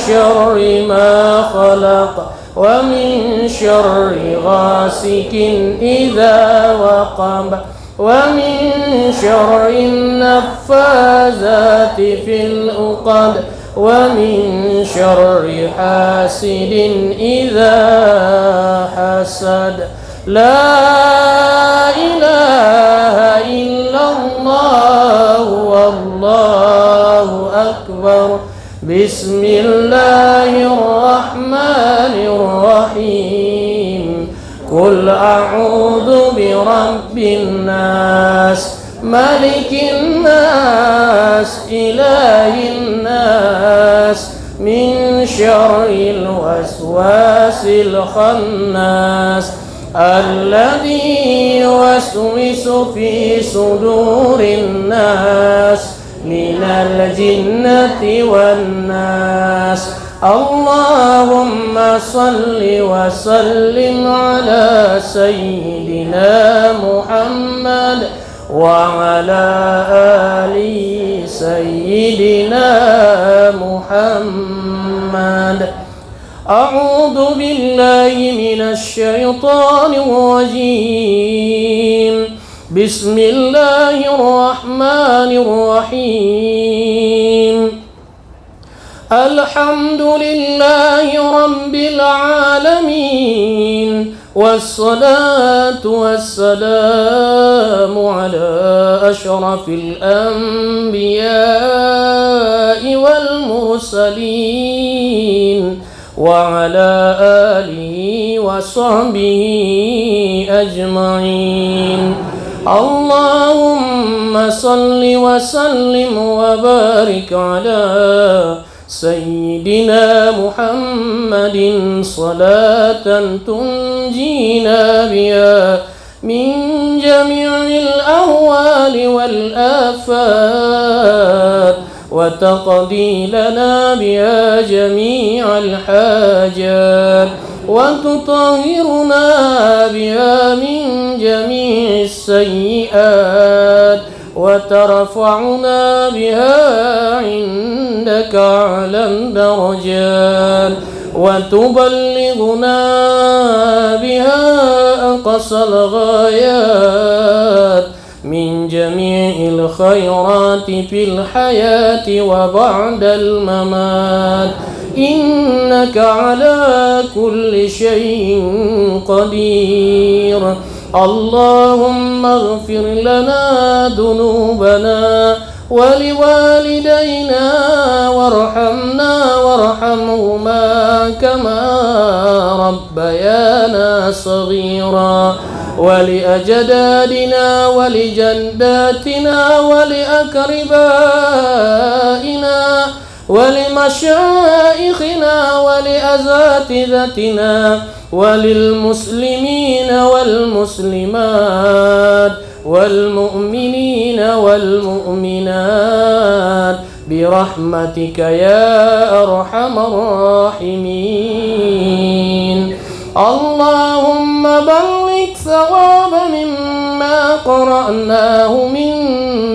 شر ما خلق ومن شر غاسق إذا وقب ومن شر النفاذات في العقد ومن شر حاسد إذا حسد لا إله إلا الله والله أكبر بسم الله الرحمن الرحيم قل أعوذ برب الناس ملك الناس إله الناس من شر الوسواس الخناس الذي يوسوس في صدور الناس من الجنة والناس اللهم صل وسلم على سيدنا محمد وعلى آل سيدنا محمد أعوذ بالله من الشيطان الرجيم بسم الله الرحمن الرحيم الحمد لله رب العالمين والصلاة والسلام على أشرف الأنبياء والمرسلين وعلى آله وصحبه أجمعين اللهم صل وسلم وبارك على سيدنا محمد صلاة تنجينا بها من جميع الأهوال والآفات وتقضي لنا بها جميع الحاجات وتطهرنا بها من جميع السيئات وترفعنا بها عندك أعلى الدرجات وتبلغنا بها أقصى الغايات من جميع الخيرات في الحياة وبعد الممات إنك على كل شيء قدير. اللهم اغفر لنا ذنوبنا ولوالدينا وارحمنا وارحمهما كما ربيانا صغيرا ولأجدادنا ولجداتنا ولأقربائنا ولمشايخنا ولأساتذتنا وللمسلمين والمسلمات والمؤمنين والمؤمنات برحمتك يا أرحم الراحمين. اللهم بلغ ثواب مما قرأناه من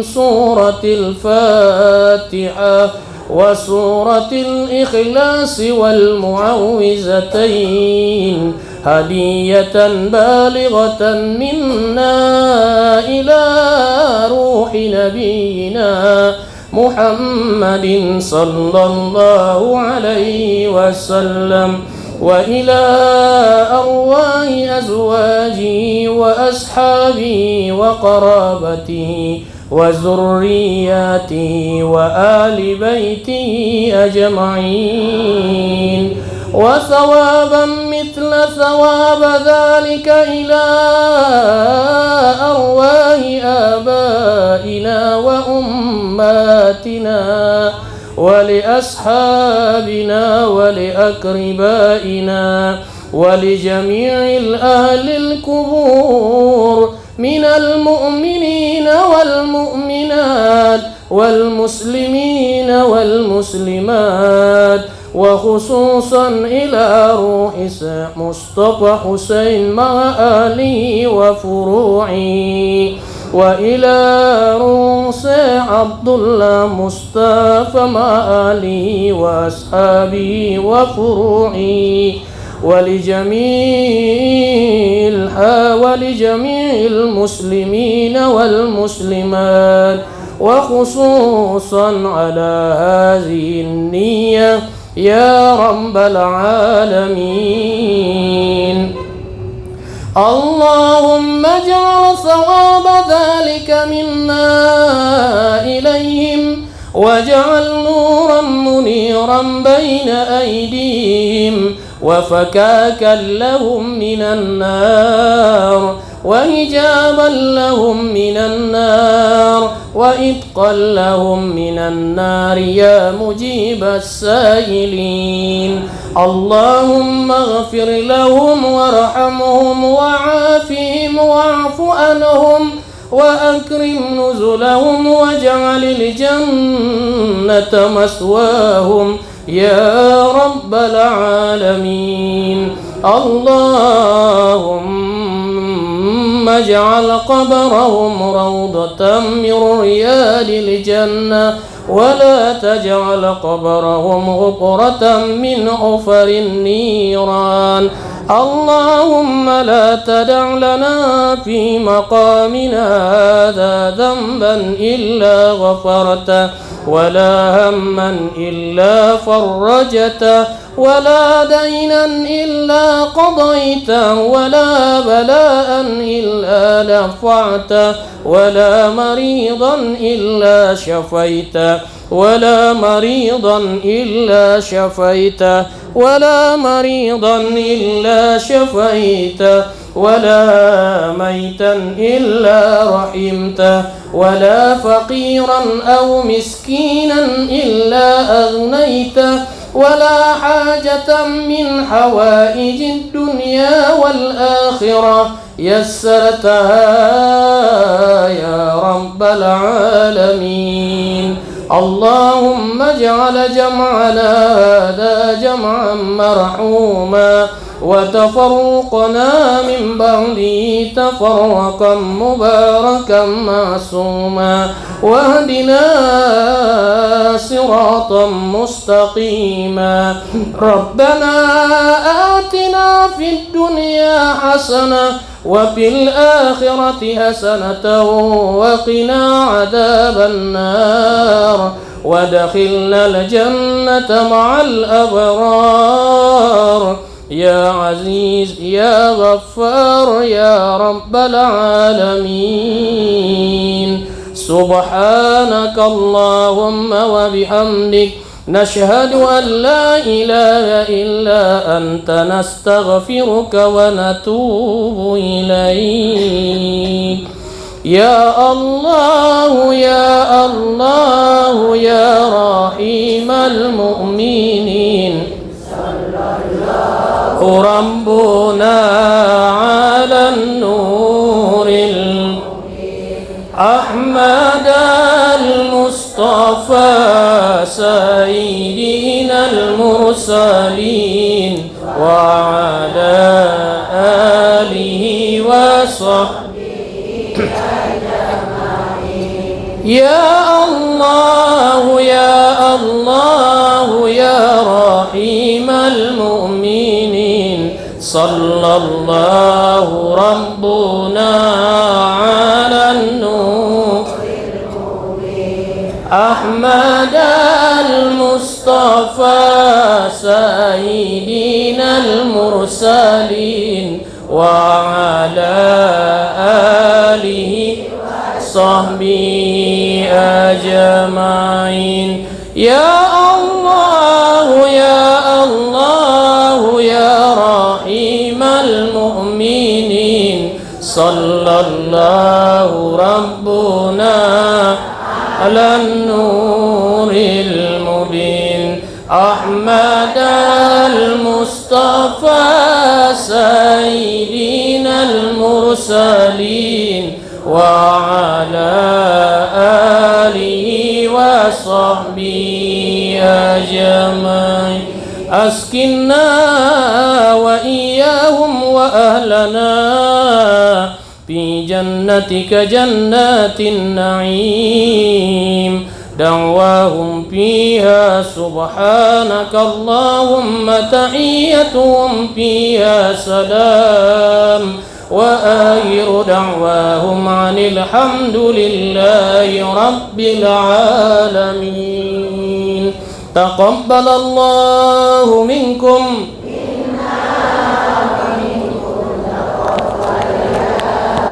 سورة الفاتحة وسورة الإخلاص والمعوذتين هدية بالغة منا إلى روح نبينا محمد صلى الله عليه وسلم وإلى أرواح أزواجه وأصحابه وقرابته وذرياته وآل بيته أجمعين وثوابا مثل ثواب ذلك إلى أرواح آبائنا وأماتنا ولأصحابنا ولأقربائنا ولجميع الأهل القبور من المؤمنين والمؤمنات والمسلمين والمسلمات وخصوصا إلى روح مصطفى حسين مع آله وفروعه وإلى روح عبد الله مصطفى مع آله وأصحابه وفروعه ولجميع المسلمين والمسلمات وخصوصا على هذه النية يا رب العالمين. اللهم اجعل ثواب ذلك منا إليهم واجعل نورا منيرا بين أيديهم وفكاكا لهم من النار وحجابا لهم من النار وإتقا لهم من النار يا مجيب السائلين. اللهم اغفر لهم وارحمهم وعافهم واعف عنهم وأكرم نزلهم واجعل الجنة مثواهم يا رب العالمين. اللهم اجعل قبرهم روضة من رياض الجنة ولا تجعل قبرهم غفرة من حفر النيران. اللهم لا تدع لنا في مقامنا هذا ذنبا إلا غفرته ولا هما إلا فرجته ولا دينا إلا قضيته ولا بلاء إلا دفعته ولا مريضا إلا شفيته ولا مريضا إلا شفيته ولا مريضا إلا شفيته ولا ميتا إلا رحمته ولا فقيرا أو مسكينا إلا أغنيته ولا حاجة من حوائج الدنيا والآخرة يسرتها يا رب العالمين. اللهم اجعل جمعنا هذا جمعا مرحوما وتفرقنا من بعده تفرقا مباركا معصوما واهدنا صراطا مستقيما. ربنا آتنا في الدنيا حسنة وفي الآخرة حسنة وقنا عذاب النار وادخلنا الجنة مع الأبرار يا عزيز يا غفار يا رب العالمين. سبحانك اللهم وبحمدك نشهد أن لا إله إلا أنت نستغفرك ونتوب إليك. يا الله يا الله يا رحيم المؤمنين ربنا على النور أحمد المصطفى سيدنا المرسلين وعلى آله وصحبه يا الله يا الله يا رحيم المؤمنين صلى الله ربنا على النور أحمد المصطفى سيدنا المرسلين وعلى آله وصحبه أجمعين. يا الله يا الله يا رحيم المؤمنين صلى الله ربنا على النور المبين أحمد المصطفى سيدنا المرسلين وعلى آله وصحبه أجمعين. أسكننا وإياهم وأهلنا في جنتك جنات النعيم دعواهم فيها سبحانك اللهم تحيتهم فيها سلام وآخر دعواهم عن الحمد لله رب العالمين. تقبل الله منكم